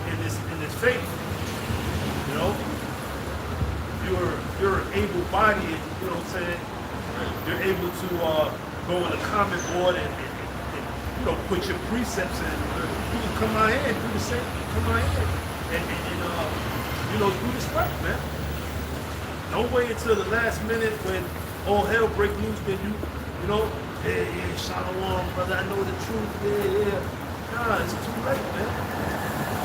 in this faith. You're able-bodied, you know what I'm saying? You're able to go on a comment board and put your precepts in. You can come out here and do the same. Come out here and do this work, man. Don't wait until the last minute when all hell break loose. Then hey, shalom, brother. I know the truth. Yeah. Nah, it's too late, man.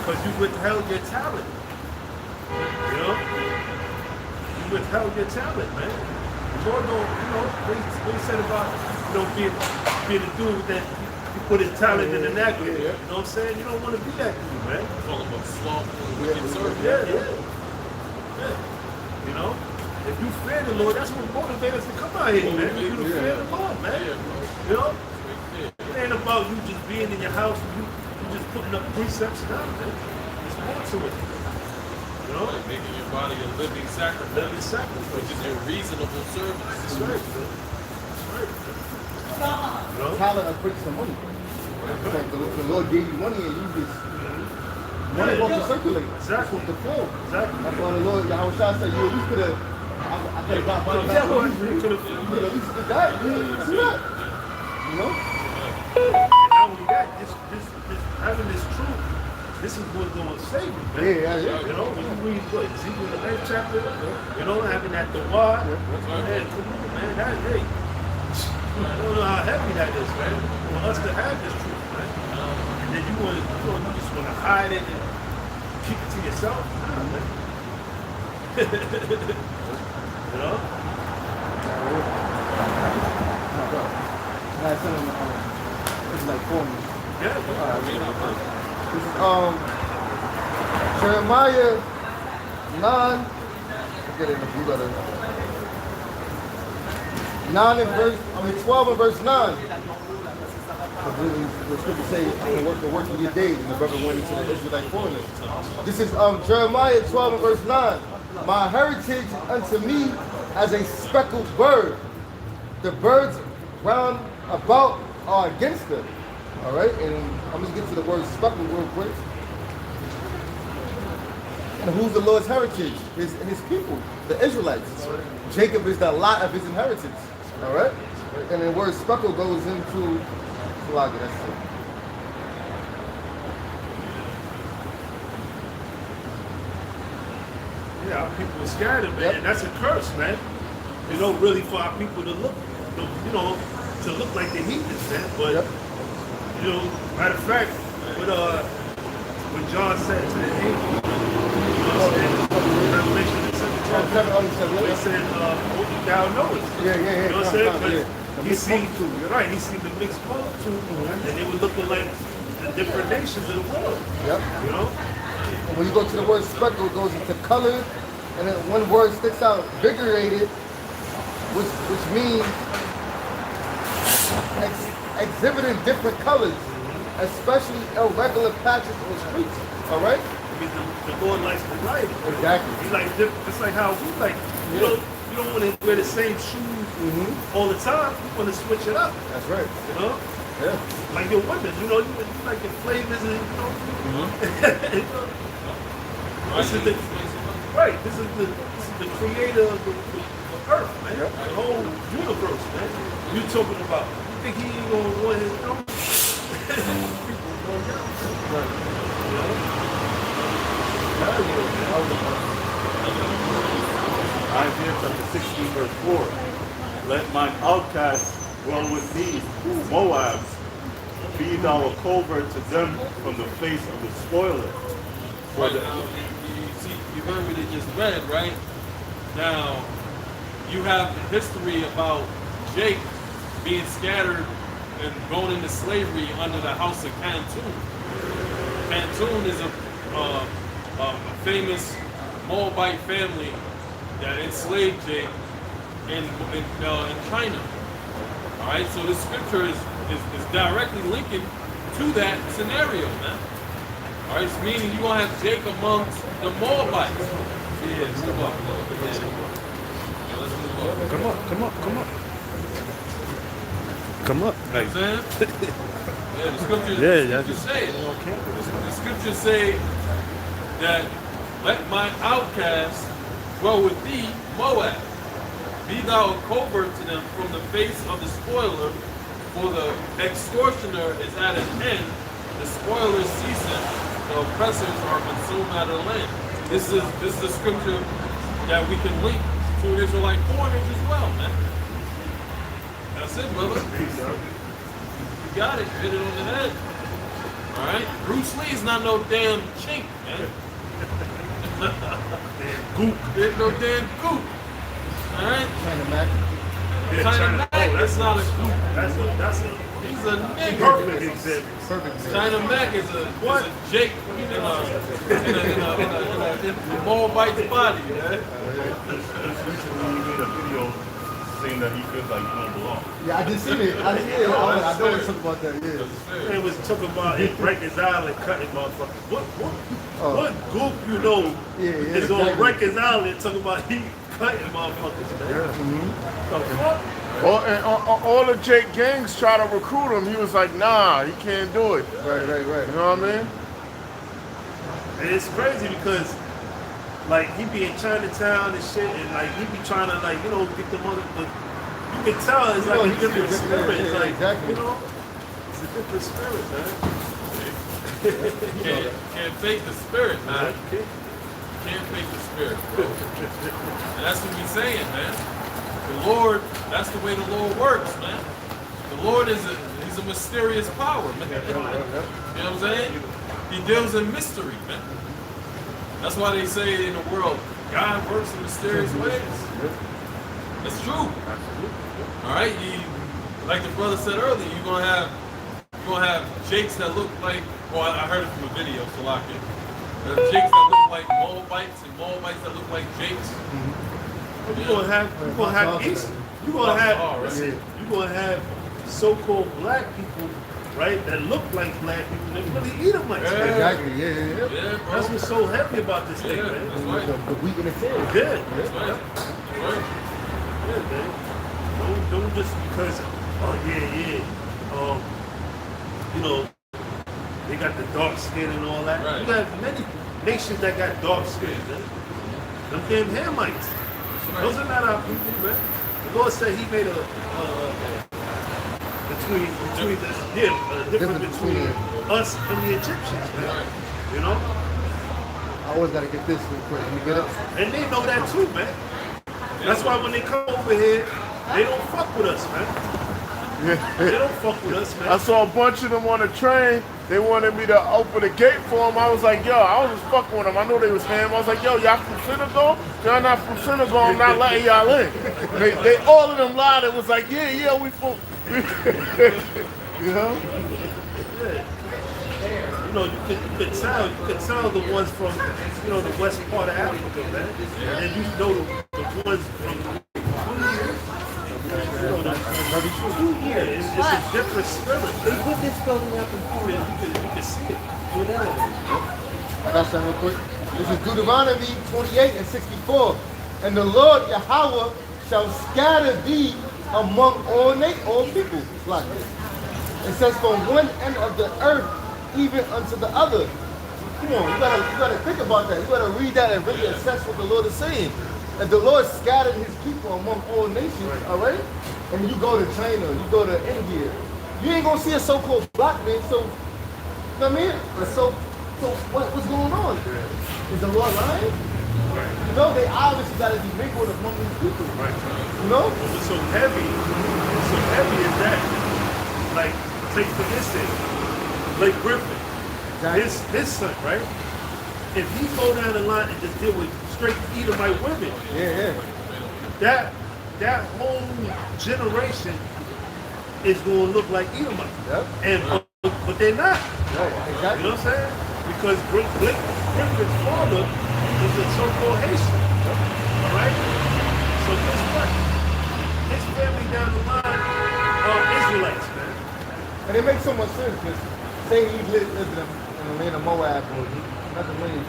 Because you withheld your talent. You withheld your talent, man. The Lord don't, what he said about, being a dude that you put his talent in the knack with. You know what I'm saying? You don't want to be that dude, man. Talking about slothful and wicked servant. Yeah. If you fear the Lord, that's what motivates us to come out here, man. You to fear the Lord, man. It ain't about you just being in your house and you just putting up precepts and everything. There's more to it. Like making your body a living sacrifice. Which is your reasonable service. That's right. Talent equates to money. Like the Lord gave you money and you just money supposed to circulate. Exactly. Supposed to flow. Exactly. That's why the Lord, Yahushua said, you at least could have. I could have got money back. You could have at least did that. You didn't do that. And not only that, this having this truth this is what's going to save you, man. Yeah. You know, when you read what, Ezekiel the 8th chapter, you know, having that Dawah, man, come on, man, that, hey, I don't know how heavy that is, man, for us to have this truth, man. And then you just want to hide it and keep it to yourself, nah, man. You know? I sent him, it's like 4 minutes. Yeah. This is Jeremiah 9. Forget it in the blue letter. 12 and verse 9. The scripture says, the work of your days, and the brother went into the Israelite foreigners. This is Jeremiah 12 and verse 9. My heritage unto me as a speckled bird. The birds round about are against them. All right, and I'm going to get to the word speckled real quick. And who's the Lord's heritage? His people, the Israelites. Jacob is the lot of his inheritance. All right, and the word speckled goes into Flaga. That's it. Yeah, our people are scattered, man. Yep. That's a curse, man. You know, really for our people to look, you know, to look like they're heathens, man. But you know, matter of fact, when John said to the angel, Revelation in 7 chapter, he said, thou knowest. Yeah. You know what I'm saying? But he seen, you're right, he seen the mixed multitude, and they were looking like the different nations of the world. Yep. You know? And when you go to the word speckled, it goes into color, and then one word sticks out, vigorated, which means exhibiting different colors, especially irregular patches on the streets. All right? I mean, the Lord likes variety. Exactly. He like different, just like how we like. You know, you don't want to wear the same shoes all the time. You want to switch it up. That's right. You know? Yeah. Like your women, you know, you like your flavors and you know. This is the right. This is the creator of the earth, man. Yep. The whole universe, man. You talking about? You think he ain't gonna want his own? People going down. Right. You know? Isaiah chapter 16 verse 4. Let mine outcasts dwell with thee, Moab. Be thou a covert to them from the face of the spoiler. Right now, you see, you heard what they just read, right? Now, you have the history about Jake being scattered and going into slavery under the house of Cantoon. Cantoon is a famous Moabite family that enslaved Jake in China. All right, so this scripture is directly linking to that scenario, man. All right, it's meaning you're going to have Jake amongst the Moabites. Yeah, move up. Yeah, let's move up. Come up. You know what I'm saying? Yeah, the scriptures say it. The scriptures say that let mine outcasts dwell with thee, Moab. Be thou a covert to them from the face of the spoiler, for the extortioner is at an end, the spoiler is ceasing, the oppressors are consumed out of the land. This is the scripture that we can link to Israelite foreigners as well, man. That's it, brother. You got it. Hit it on the head. All right. Bruce Lee is not no damn chink, man. Goop. There's no damn goop. All right. China Mac. China Mac. That's not a goop. That's a He's a nigga. perfect example. Perfect. China Mac is a Jake in a Moabite's body, man. Recently he made a video saying that he feels like he don't belong. Yeah, I just seen it. I know it's talking about that. Yeah. It was talking about in Rikers Island cutting motherfuckers. What goop you know is on Rikers Island talking about he cutting motherfuckers, man? Yeah. The fuck? And all the Jake gangs try to recruit him. He was like, nah, he can't do it. Right. You know what I mean? And it's crazy because, like, he be in Chinatown and shit, and like he be trying to, like, you know, get the mother. But you can tell it's like a different spirit. It's like, exactly. you know, it's a different spirit, man. Can't fake the spirit, man. Can't fake the spirit, bro. And that's what we're saying, man. The Lord, that's the way the Lord works, man. The Lord he's a mysterious power, man. You know what I'm saying? He deals in mystery, man. That's why they say in the world, God works in mysterious ways. That's true. All right, like the brother said earlier, you're gonna have jakes that look like. Well, I heard it from a video, so lock it. There's jakes that look like Moabites and Moabites that look like jakes. You're gonna have so-called black people, right, that look like black people that really Edomites. Exactly, yeah. Yeah, bro. That's what's so heavy about this thing, man. That's right. The wheat and the tail. Good. That's right. That's right. Yeah, man. Don't just because, you know, they got the dark skin and all that. Right. You got many nations that got dark skin, man. Them damn Hamites. Those are not our people, man. The Lord said He made a difference between us and the Egyptians, man. You know? I always gotta get this real quick. Let me get it. And they know that too, man. That's why when they come over here, they don't fuck with us, man. They don't fuck with us, man. I saw a bunch of them on the train. They wanted me to open the gate for them. I was like, yo, I was just fucking with them. I knew they was ham. I was like, yo, y'all from Senegal? Y'all not from Senegal. I'm not letting y'all in. They all of them lied. It was like, yeah, we from. You know? Yeah. You know, you could tell the ones from, you know, the west part of Africa, man. And then you know the ones from it's just a different spirit. They put this building up in Florida. You can see it. I got something real quick. This is Deuteronomy 28 and 64. And the Lord Yahweh shall scatter thee among all people. Like it says, from one end of the earth even unto the other. Come on, you gotta think about that. You gotta read that and really assess what the Lord is saying. And the Lord scattered His people among all nations, all right? And you go to China, you go to India, you ain't gonna see a so-called black man. So, you know what I mean? So what's going on? Is the Lord lying? You know, they obviously gotta be mingled among these people. You know? What's so heavy is that, like, take for instance, Blake Griffin, his son, right? If he go down the line and just deal with straight Edomite women, that whole generation is going to look like Edomite. Yep. But they're not. Right, exactly. You know what I'm saying? Because Blake Griffin's father is a so-called Haitian. All right? So guess what? His family down the line are Israelites, man. And it makes so much sense because say he lived in the land of Moab or another land,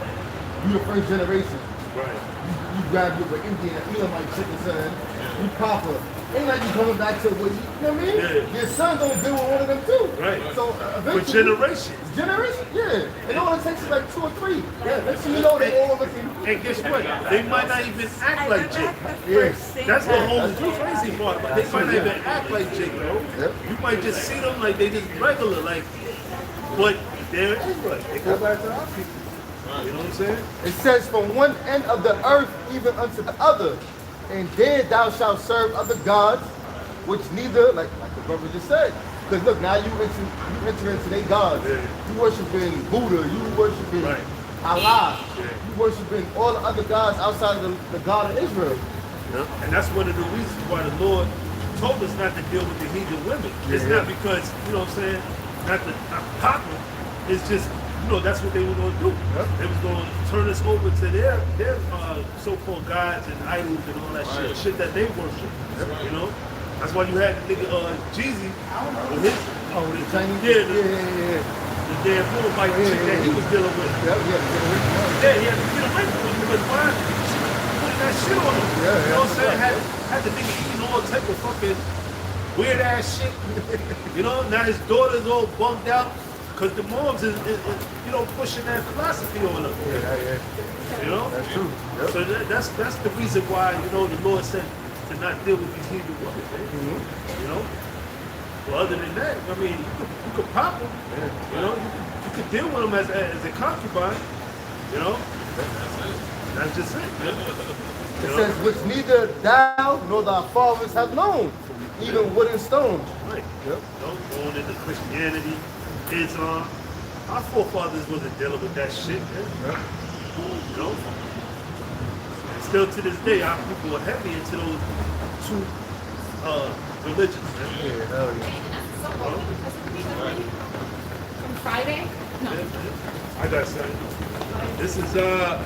you the first generation. Right. You grab your Indian, Elamite chicken son, you pop her. Ain't like you coming back to what you know what I mean? Yeah. Your son gonna deal with one of them too. Right. So eventually. For generations. Generation, yeah. And all it takes is like 2 or 3. Yeah. Next thing you know, they all looking. And guess what? They might not even act like Jake. Yes. That's the whole crazy part about it. They might not even act like Jake, bro. Yep. You might just see them like they just regular, like, but they're Israelites. They go back to our people. You know what I'm saying? It says, from one end of the earth even unto the other, and there thou shalt serve other gods, which neither, like the brother just said. Because look, now you enter into their gods. Yeah. You worshiping Buddha, you worshiping Allah, you worshiping all the other gods outside of the God of Israel. Yeah. And that's one of the reasons why the Lord told us not to deal with the heathen women. It's not because, you know what I'm saying, not popular. It's just, you know, that's what they were going to do. Yep. They was going to turn us over to their so-called gods and idols and all that shit that they worship. You know? That's why you had the nigga Jeezy with his The Chinese? the damn Moabite chick that he was dealing with. Yeah, he had to get away from him because why? She was putting that shit on him. You know what I'm saying? Had the nigga eating all type of fucking weird ass shit. You know, now his daughter's all bummed out because the moms is you know, pushing that philosophy on them. You know? That's true. Yep. So that's the reason why, you know, the Lord said to not deal with these heathen women. You know? Well, other than that, I mean, you could pop them. You know, you You could deal with them as a concubine, you know? That's just it. It says, which neither thou nor thy fathers have known, even wood and stone. Right. Yep. Going into Christianity, Islam. Our forefathers wasn't dealing with that shit, man. Yep. You know? And still to this day, our people are heavy into those two religions, man. Yeah, hell yeah. From Friday? No. I got something. This is the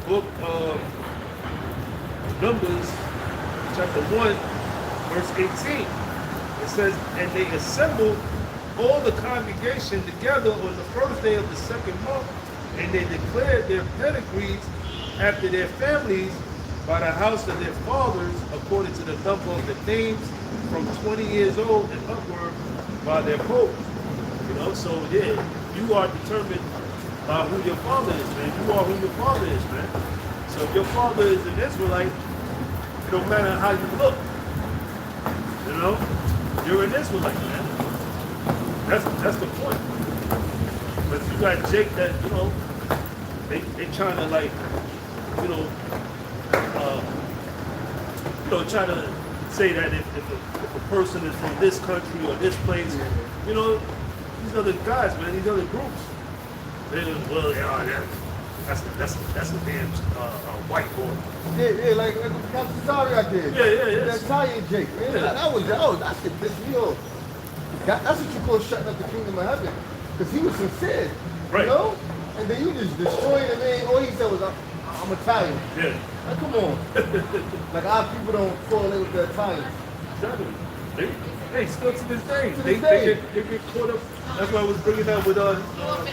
book of Numbers, chapter 1, verse 18. It says, and they assembled all the congregation together on the first day of the second month, and they declared their pedigrees after their families by the house of their fathers, according to the number of the names from 20 years old and upward by their popes. You know, so yeah, you are determined by who your father is, man. You are who your father is, man. So if your father is an Israelite, no matter how you look, you know, you're an Israelite, man. That's the point. But you got Jake that, you know, they trying to like, try to say that if a person is from this country or this place, you know, these other guys, man, these other groups, they well, yeah, that's a damn white boy. Yeah, like Captain Sorry I did. Yeah. That Italian Jake, man. Yeah. That shit pissed me off. That's what you call shutting up the kingdom of heaven. Because he was sincere. Right. You know? And then you just destroying the man. All he said was, I'm Italian. Yeah. Like, come on. Like, our people don't correlate with the Italians. Exactly. Hey, still to this day, To they this day. get caught up. That's why I was bringing up with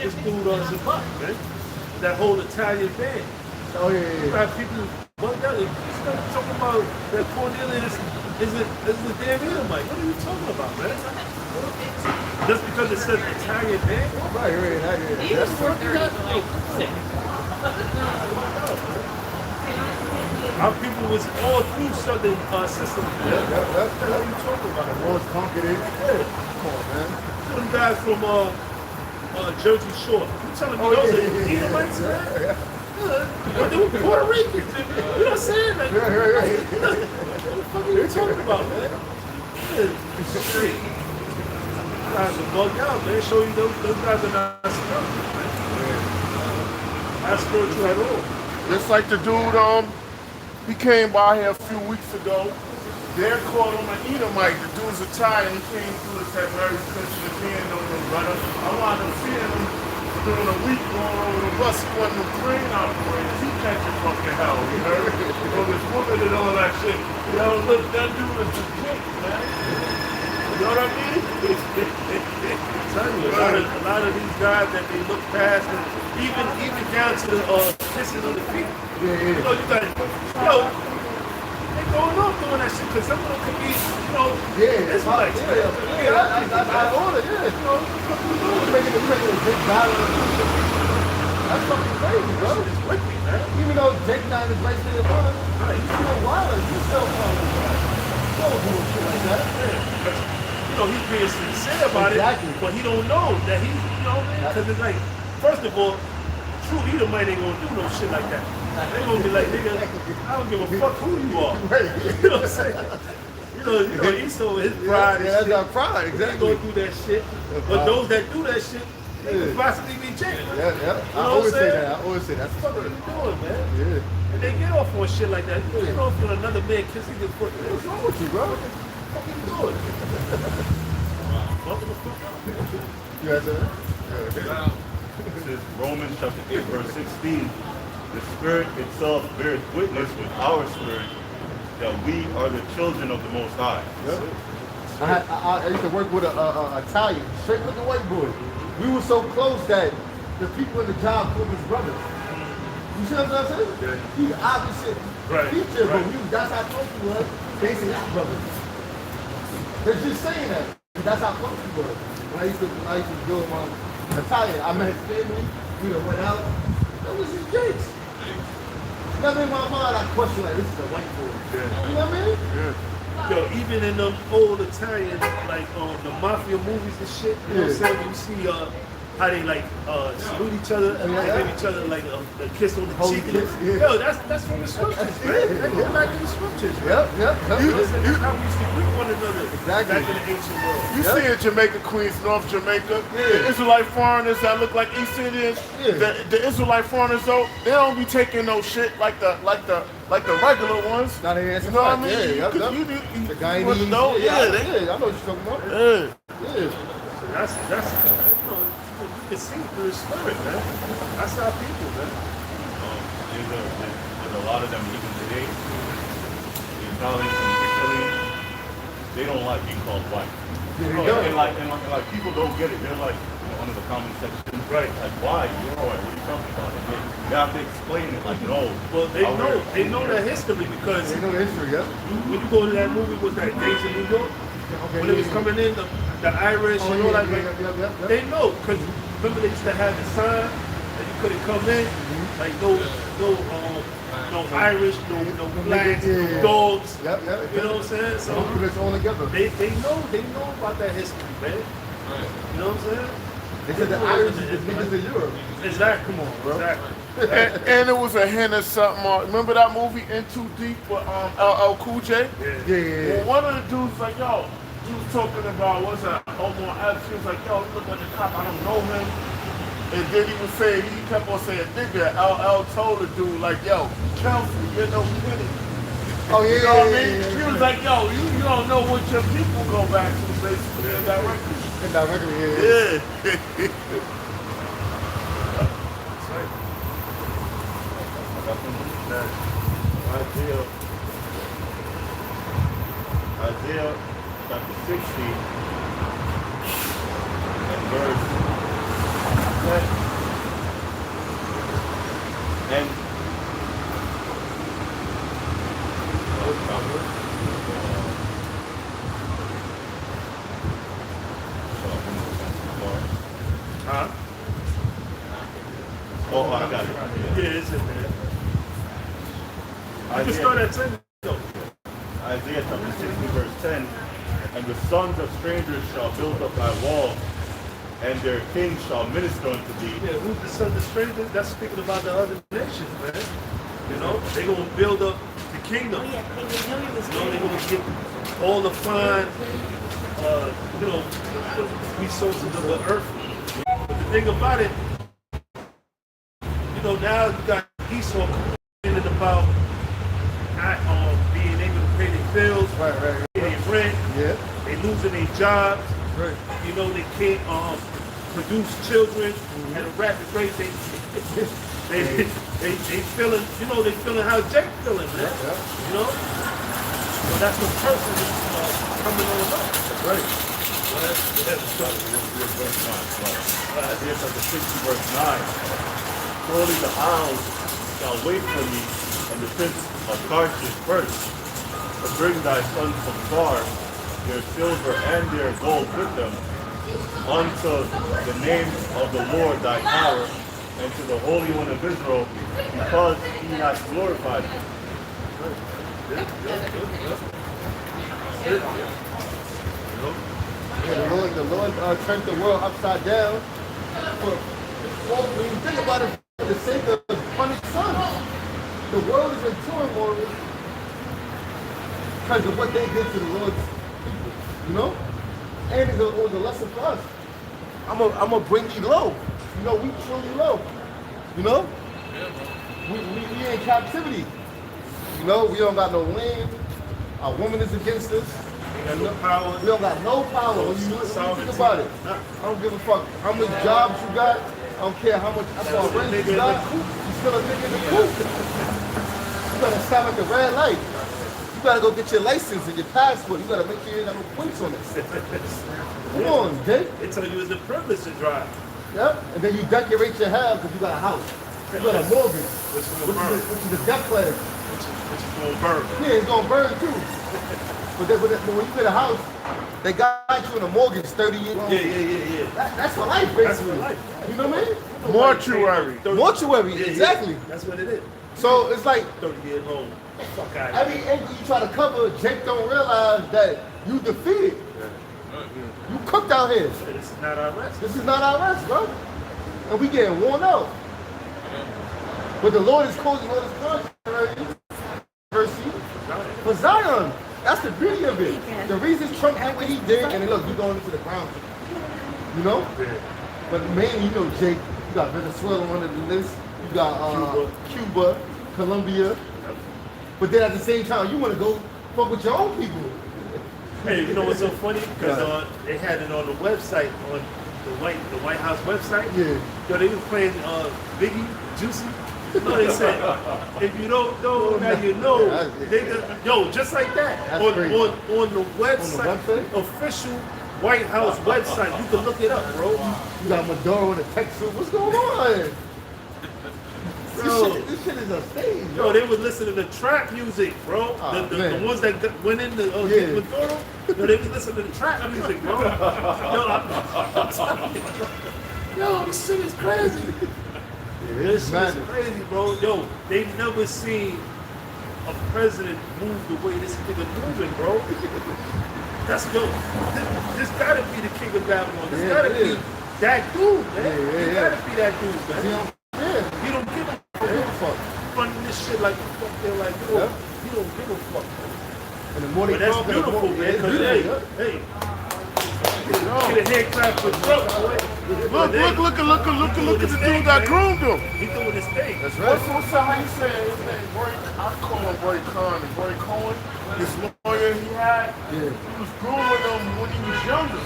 this dude on Zimbabwe, man. That whole Italian band. Oh, yeah. You got people bugged out. They start talking about that Cornelius is a damn Edomite. What are you talking about, man? Just because it says Italian band? Right. He was working like sick. Our people was all through Southern system. Yep. What are you talking about? The Lord's conquered it. Yeah. Come on, man. Them guys from Jersey Shore. You telling me those are Edomites, man? Yeah. But they were Puerto Ricans. You know what I'm saying? Like, Right. what the fuck are you talking about, man? Shit. Guys are bugged out, man. Show you those guys are not spiritual, man. Not spiritual at all. Just like the dude, he came by here a few weeks ago. They're called him an Edomite. The dude's Italian. He came through and said, Merry Christmas again, on them, brother. I wound up seeing him during a week going over the bus. He wasn't no crane operators. He catching fucking hell, you heard? On his woman and all that shit. Yo, look, that dude is a dick, man. You know what I mean? A lot of these guys that they look past, and even down to the kissing of the feet. Yeah. You know, you got, they going off doing that shit because some of them could be, you know, Yeah, Israelites. that's high order, yeah. You know, what you doing? Making a big dollar. That's fucking crazy, bro. It's with me, man. Even though Jake Nine is right there, brother, you still wild. You still don't do shit like that. You know, he's being sincere about Exactly. it, but he don't know that he's, you know, because it's like, first of all, true Edomite ain't gonna do no shit like that. They gonna be like, nigga, I don't give a fuck who you are. Right. You know what I'm saying? You know, Esau, his pride Yeah, and that's shit. our pride, He exactly. gonna do that shit. But those that do that shit, they could possibly be Jake. Yeah. You I know always what I'm say saying? that. What the fuck are you doing, man? Yeah. And they get off on shit like that. You get off on another man kissing your foot. What's wrong with you, bro? What are you doing? Fucking the fuck up, man. You got that? It says Romans chapter 8, verse 16. The Spirit itself bears witness with our spirit that we are the children of the Most High. Yep. I used to work with a Italian, straight looking white boy. We were so close that the people in the job called us brothers. You see what I'm saying? Yeah. He's opposite Right, feature, right. but that's how close we were. They say that's brothers. They're just saying that. That's how close we were. When I used to go with my Italian, I met his family. We done went out. That was his Jakes. You know what I mean? In my mind, I question like, this is a white boy. Yeah. You know what I mean? Yeah. Yo, even in them old Italian, like the mafia movies and shit, you know what I'm saying? When you see how they like salute each other and give each other like a kiss on the cheek. Yo, that's from the scriptures, man. That's back in the scriptures. Yep. That's how we used to greet one another back in the ancient world. You see in Jamaica, Queens, North Jamaica, the Israelite foreigners that look like East Indians, the Israelite foreigners though, they don't be taking no shit like the regular ones. Not here, You know what I mean? yeah, The Guyanese. I know what you're talking about. Yeah. That's you can see through the spirit, man. That's our people, man. There's a lot of them even today. The Italians and the Sicilians, they don't like being called white. And like people don't get it. They're like under the comment section, Right? Like why? You're white. What are you talking about? And you have to explain it. Like no. Well, they know that history because They know the history, yeah. when you go to that movie with that Days in New York, when it was coming in, the Irish and all that, they know because remember they used to have the sign that you couldn't come in, like no Irish, no blacks, no dogs. You know what I'm saying? So Put it all together. they know about that history, man. You know what I'm saying? They said the Irish is the niggas in Europe. Exactly, come on, bro. Exactly. And it was a hint of something. Remember that movie In Too Deep with LL Cool J? Yeah. Well, one of the dudes like, yo, he was talking about what's that? Omar Epps. He was like, yo, he look like a cop. I don't know him. And then he was saying, he kept on saying, nigga. LL told the dude like, yo, careful, you're no kidding. Oh yeah. You know what I mean? He was like, yo, you don't know what your people go back to, basically, in that record. Indirectly, yeah. Isaiah chapter 60 and verse 10. And Huh? oh, I got it. Yeah, it's in there. You can start at 10 though. Isaiah chapter 60 verse 10. And the sons of strangers shall build up thy walls, and their kings shall minister unto thee. Yeah, who's the son of strangers? That's speaking about the other nations, man. You know, they're gonna build up the kingdom. You know, they're gonna get all the fine, resources of the earth. But the thing about it, you know, now you got Esau complaining about not being able to pay their bills, pay their rent. Yeah. They losing their jobs. Right. You know, they can't produce children at a rapid rate. They feeling, you know, they feeling how Jake feeling, man. You know? So that's what person is coming on up. Right. Isaiah chapter 60 verse 9. Surely the isles shall wait for me, and the prince of Tarshish first, to bring thy sons from far, their silver and their gold with them, unto the name of the Lord thy power, and to the Holy One of Israel, because he hath glorified him. Yeah, the Lord turned the world upside down. Well, when you think about it, for the sake of punished sons, the world is in turmoil because of what they did to the Lord's people, you know? And it was a lesson for us. I'm gonna bring you low. You know, we truly low. You know? We in captivity. You know, we don't got no land. Our woman is against us. They got no power. We don't got no power. When you think about it, I don't give a fuck how many jobs you got. I don't care how much rent you got. You still a nigga in the coop. You gotta stop at the red light. You gotta go get your license and your passport. You gotta make sure you ain't got no points on it. Come on, Jake. They tell you it's a privilege to drive. Yep. And then you decorate your house because you got a house. You got a mortgage, Which is which is a death letter. Which is going to burn. Yeah, it's gonna burn too. But when you get a house, they got you in a mortgage 30 years. Yeah. That's for life, basically. That's for life. You know what I mean? Mortuary. Mortuary, exactly. That's what it is. So it's like 30 years old. Fuck out of every here. angle you try to cover, Jake don't realize that you defeated. You cooked out here. This is not our rest. This is not our rest, bro. And we getting worn out. But the Lord is causing all this controversy for Zion. That's the beauty of it. The reason Trump did what he did, and then look, you going into the ground. You know? But mainly, you know, Jake, you got Venezuela on the list. You got Cuba, Colombia. But then at the same time, you want to go fuck with your own people. Hey, you know what's so funny? Because they had it on the website, on the White House website. Yeah. Yo, they was playing Biggie, Juicy. You know they said, if you don't know, now you know. Yo, just like that. On the website, official White House website. You can look it up, bro. You got Maduro in the Texas. What's going on? This shit is a stage, Yo, they was listening to trap music, bro. The ones that went in the Maduro, yo, they was listening to trap music, bro. Yo, this shit is crazy. This shit is crazy, bro. Yo, they've never seen a president move the way this nigga moving, bro. That's dope. This gotta be the king of Babylon. This gotta be that dude, man. He gotta be that dude, man. He don't give a fuck. Running this shit like the fuck they're like, yo, he don't give a fuck. And the more they But that's talk, beautiful, man. Cause hey, get a hand clap for Trump. Look at the dude that groomed him. He doing his thing. That's right. What's how you say his name? Roy, I call him Roy Cohn. Roy Cohen, this lawyer he had, he was grooming him when he was younger.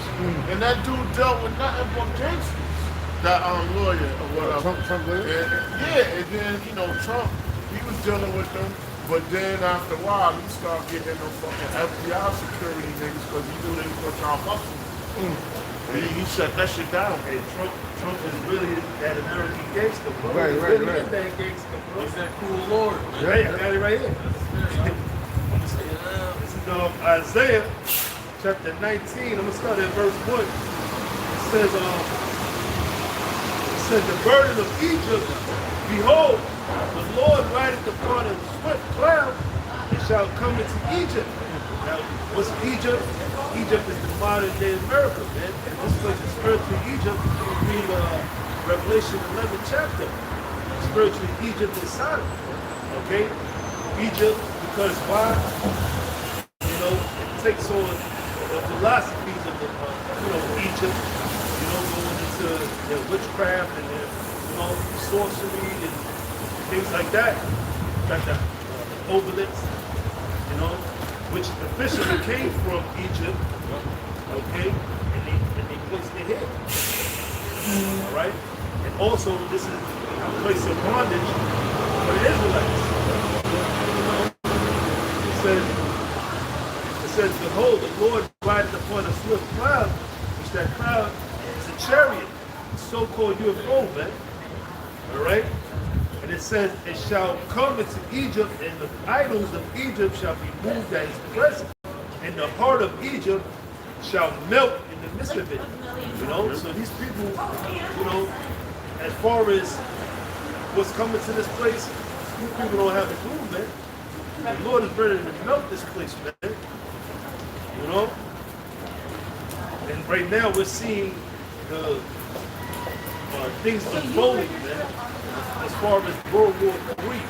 And that dude dealt with nothing but gangsters. That lawyer or whatever. Trump lawyer? And then, you know, Trump, he was dealing with them. But then after a while, he started getting them fucking FBI security niggas because he knew they was going to try to muscle him. And he shut that shit down. Hey, Trump is really that American gangster, bro. Right. Is that gangster, bro. He's that cool Lord. Man. Right, I got it right here. This is Isaiah chapter 19. I'm gonna start at verse 1. It says, the burden of Egypt, behold, the Lord rideth upon a swift cloud, and shall come into Egypt. Now, what's Egypt? Egypt is the modern day America, man. And this place is spiritually Egypt. You read Revelation 11 chapter. Spiritually Egypt is Sodom. Okay? Egypt, because why? You know, it takes on the philosophies of Egypt. You know, going into their witchcraft and their, sorcery and things like that. Got the obelisk, which officially came from Egypt, okay? And they placed it here. All right? And also, this is a place of bondage for the Israelites. It says, behold, the Lord rideth upon a swift cloud, which that cloud is a chariot, a so-called UFO, man. All right? And it says, it shall come into Egypt, and the idols of Egypt shall be moved at his presence, and the heart of Egypt shall melt in the midst of it. So these people, as far as what's coming to this place, these people don't have a clue, man. The Lord is ready to melt this place, man. And right now we're seeing the things unfolding, man. As far as World War III,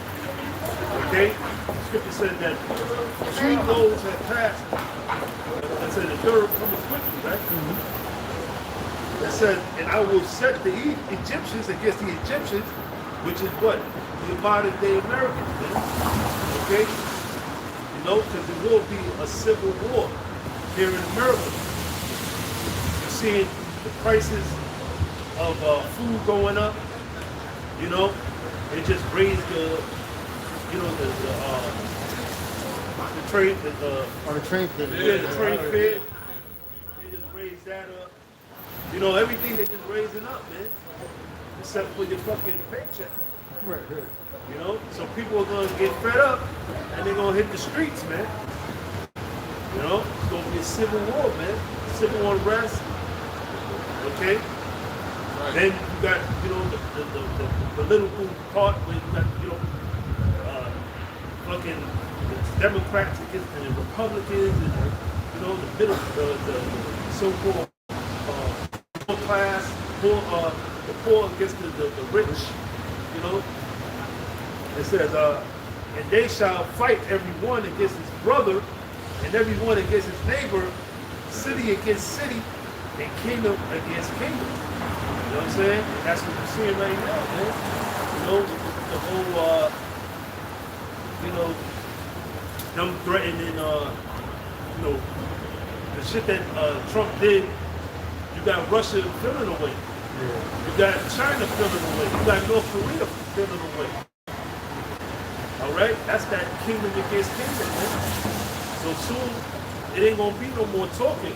okay? The scripture said that 2 loaves had passed. It said the third coming quickly, right? It said, and I will set the Egyptians against the Egyptians, which is what? The modern day Americans, man. Okay? Because there will be a civil war here in America. You're seeing the prices of food going up. They just raised the train, the train fare. Yeah, the train fare. They just raised that up. Everything they just raising up, man. Except for your fucking paycheck. Right. So people are gonna get fed up and they're gonna hit the streets, man. It's gonna be a civil war, man. Civil unrest. Okay? Then you got, the political part where you got, fucking the Democrats against the Republicans, and the middle, the so-called poor class, the poor against the rich. It says, and they shall fight everyone against his brother, and everyone against his neighbor, city against city, and kingdom against kingdom. You know what I'm saying? And that's what we're seeing right now, man. The whole, them threatening, the shit that Trump did. You got Russia feeling away. You got China feeling away. You got North Korea feeling away. All right? That's that kingdom against kingdom, man. So soon, it ain't gonna be no more talking.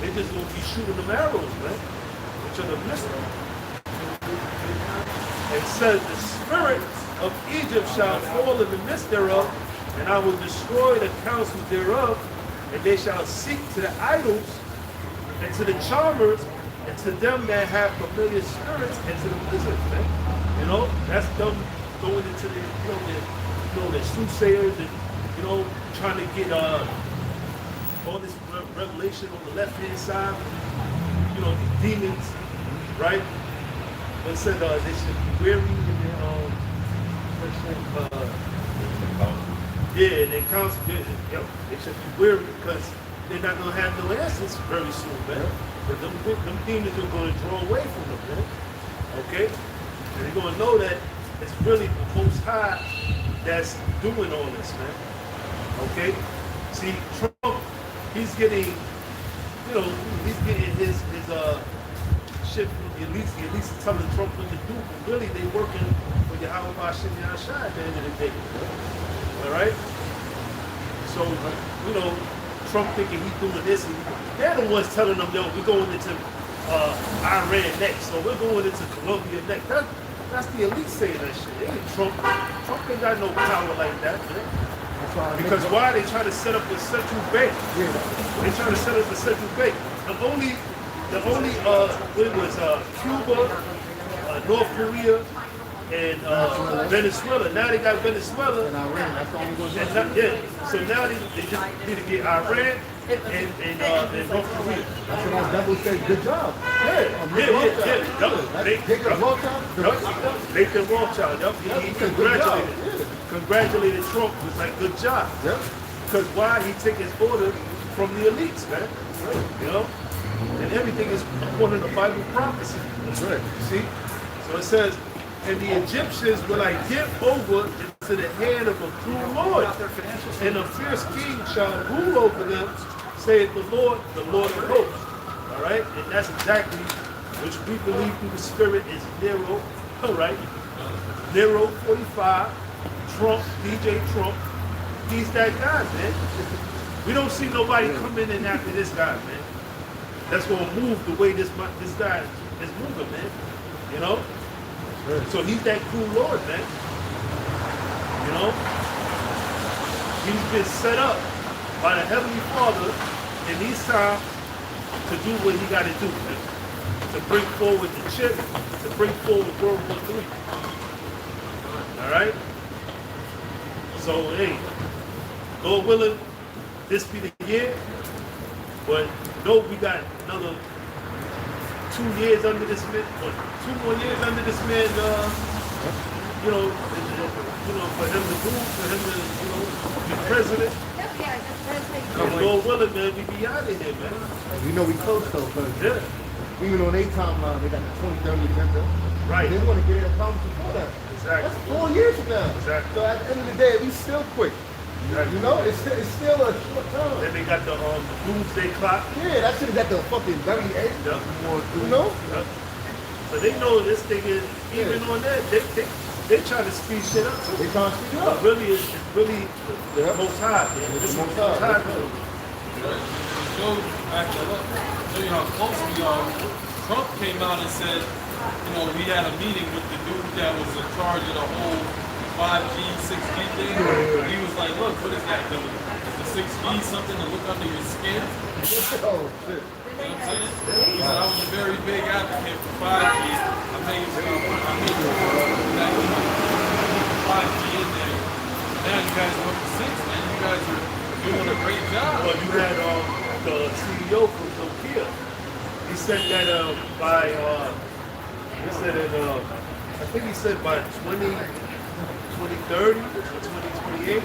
They just gonna be shooting them arrows, man. Which are the missiles. It says, the spirit of Egypt shall fall in the midst thereof, and I will destroy the counsel thereof, and they shall seek to the idols, and to the charmers, and to them that have familiar spirits, and to the wizards, man. That's them going into the, the soothsayers, and, trying to get all this revelation on the left-hand side, these demons, right? But it said they should be weary in their, they should be weary because they're not going to have no answers very soon, man. But them demons are going to draw away from them, man. Okay? And they're going to know that it's really the Most High that's doing all this, man. Okay? See, Trump, he's getting his shit from the elites. The elites are telling Trump what to do, but really they working for Yahweh Bashim Yahshai at the end of the day. All right? So, Trump thinking he's doing this, and they're the ones telling them, yo, we're going into Iran next, or we're going into Colombia next. That's the elite saying that shit. It ain't Trump. Trump ain't got no power like that, man. Because why? They try to set up a central bank. They try to set up a central bank. The only what was Cuba, North Korea, and Venezuela. Now they got Venezuela. And Iran. That's the only one. So now they just need to get Iran and North Korea. That's what I double say. Good job. Nathan Rothschild. He congratulated Trump. Was like, good job. Because why? He take his order from the elites, man. And everything is according to Bible prophecy. That's right. See? So it says, and the Egyptians will I give over into the hand of a cruel Lord, and a fierce king shall rule over them, saith the Lord of hosts. All right? And that's exactly which we believe through the Spirit is Nero. All right? Nero 45, Trump, DJ Trump. He's that guy, man. We don't see nobody coming in after this guy, man. That's gonna move the way this guy is moving, man. So he's that cool Lord, man. He's been set up by the Heavenly Father in these times to do what he got to do, man. To bring forward the chip, to bring forward World War III. All right? So, hey, Lord willing, this be the year. But no, we got another 2 years under this man, or 2 more years under this man, for him to move, for him to, be president. And Lord willing, man, we be out of here, man. We close though, because even on their timeline, they got the 2030 agenda. Right. They want to get it accomplished before that. Exactly. That's 4 years from now. Exactly. So at the end of the day, we still quick. Exactly. It's still a short time. Then they got the doomsday clock. Yeah, that shit is at the fucking very end. Yep. Yep. So they know this thing is, even on that, they try to speed shit up too. They trying to speed it But up. really, it's really the Most High, man. This is the Most High. Show you how close we are. Trump came out and said, we had a meeting with the dude that was in charge of the whole 5G, 6G thing. He was like, look, what is that doing? Is the 6G something to look under your skin? Oh, shit. You know what I'm saying? He said, I was a very big advocate for 5G. I made sure that 5G in there. Now you guys work the six, man. You guys are doing a great job. Well, you had the CEO from Nokia. He said that by he said that I think he said by 2030 or 2028.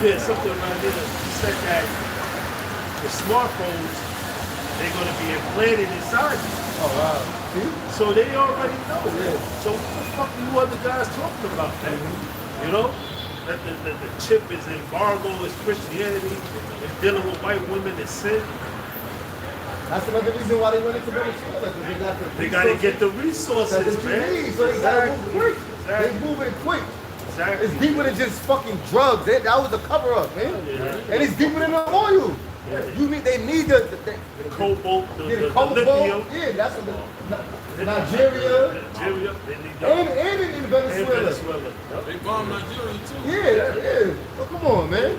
Yeah, something around there. He said that the smartphones they're going to be implanted inside you. Oh wow. See? So they already know. Yeah. So what the fuck are you other guys talking about, man? You know? That the chip is embargo, is Christianity, and dealing with white women is sin. That's another reason why they went into Venezuela, because They got to get the resources, that's what you man. need, so they got to move quick. Exactly. They moving quick. Exactly. It's deeper than just fucking drugs. That was a cover up, man. Yeah. And it's deeper than the oil. Yeah. They need the Cobalt, the the cobalt. lithium. Yeah, that's what Nigeria. Nigeria, they need that. And in And Venezuela. Venezuela. They bombed Nigeria too. Yeah. Oh, come on, man.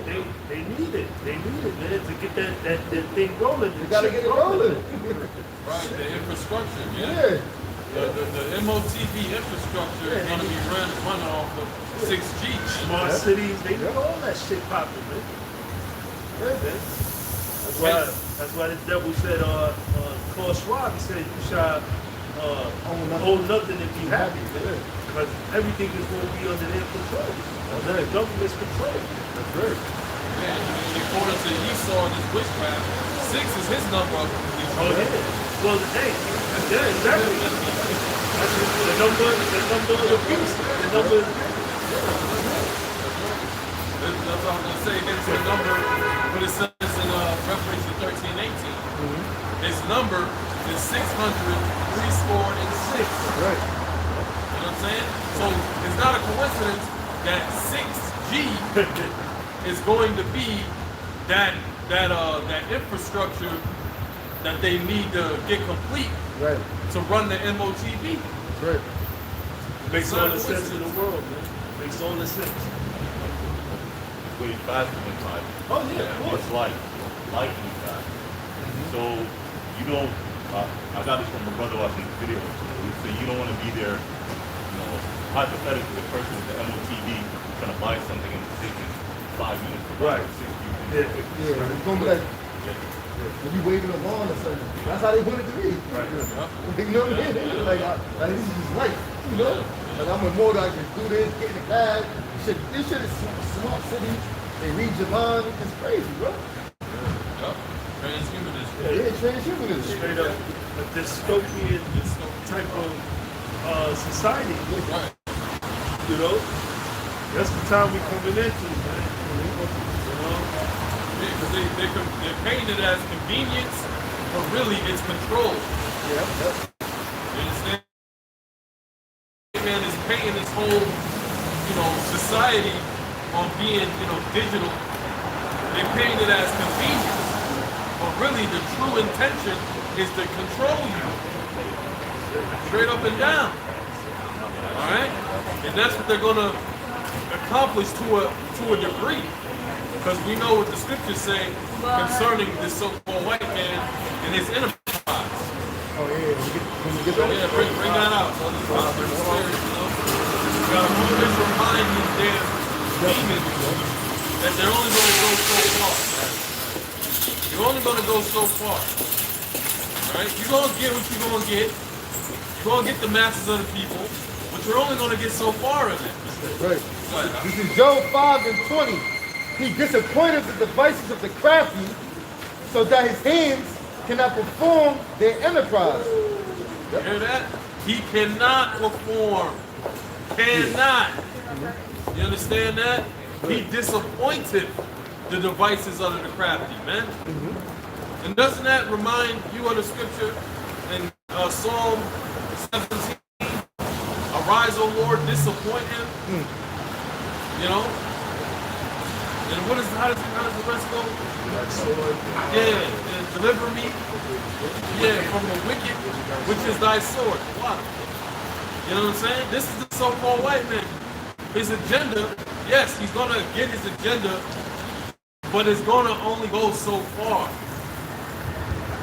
They need it. They need it, man, to get that thing rolling. You gotta get it rolling. Right, the infrastructure, Yeah. The MOTV infrastructure is going to be run off of 6G. Smart cities, they got all that shit popping, man. Yeah, man. That's why the devil said, Klaus Schwab, he said, you shall own nothing and be happy, man. Because everything is going to be under their control, under the government's control. That's right. Yeah, and according to Esau and his witchcraft, 6 is his number of completion. Oh, yeah. Well, hey, yeah, exactly. That's the number of the beast. The number That's all I'm going to say. It's the number, what it says in Revelation 13:18. His number is 666. Right. You know what I'm saying? So it's not a coincidence that 6G is going to be that infrastructure that they need to get complete Right. to run the MOTV. That's right. makes all the sense in the world, man. Makes all the sense. Way faster than time. Oh, yeah, of course. It's lightning fast. So you don't. I got this from a brother watching the video. He said you don't want to be there. You know, hypothetically, the person with the MOTV trying to buy something and it's taking 5 minutes to buy Right. 6 people. Yeah. Yeah, it's gonna be like if you waving a lawn or something. That's how they want it to be. Right. You know what I mean? Like this is just life. You know? Like I'm immortal, I can do this, get in the cab. This shit is smart city. They read your mind. It's crazy, bro. Yup. Transhumanism. Yeah, transhumanism. Straight up a dystopian type of society. Right. You know? That's the time we coming into, man. You know? Because they're painting it as convenience, but really it's control. Yeah. You understand? Man is painting this whole, society on being, digital. They paint it as convenience, but really the true intention is to control you, straight up and down. All right, and that's what they're gonna accomplish to a degree, because we know what the scriptures say concerning this so-called white man and his enterprise. Oh yeah. Can we get So that? yeah, bring that out. So this is serious, You gotta always remind these damn demons that they're only gonna go so far. You're only gonna go so far. Right? You're gonna get what you're gonna get. You're gonna get the masses of the people, but you're only gonna get so far in it. Right. Right. This is Job 5:20. He disappointed the devices of the crafty so that his hands cannot perform their enterprise. You hear that? He cannot perform. Cannot. You understand that? He disappointed the devices of the crafty, man. And doesn't that remind you of the scripture in Psalm 17? Arise, O Lord, disappoint him. You know? And how does the rest go? Yeah, and deliver me. Yeah, from the wicked, which is thy sword. Why? You know what I'm saying? This is the so-called white man. His agenda, yes, he's gonna get his agenda, but it's gonna only go so far.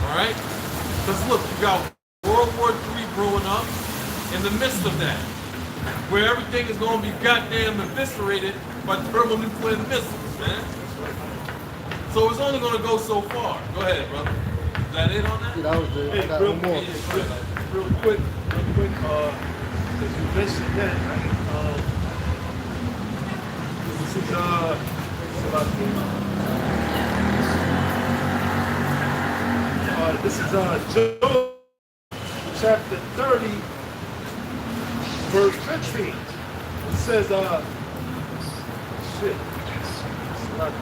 Alright? Because look, you got World War III brewing up in the midst of that. where everything is going to be goddamn eviscerated by thermonuclear missiles, man. So it's only going to go so far. Go ahead, brother. Is that it on that? Yeah, that was it. I Hey, got real, one more. real quick, because you mentioned that, right? This is, this is Job chapter 30, verse 15. It says, shit. It's not-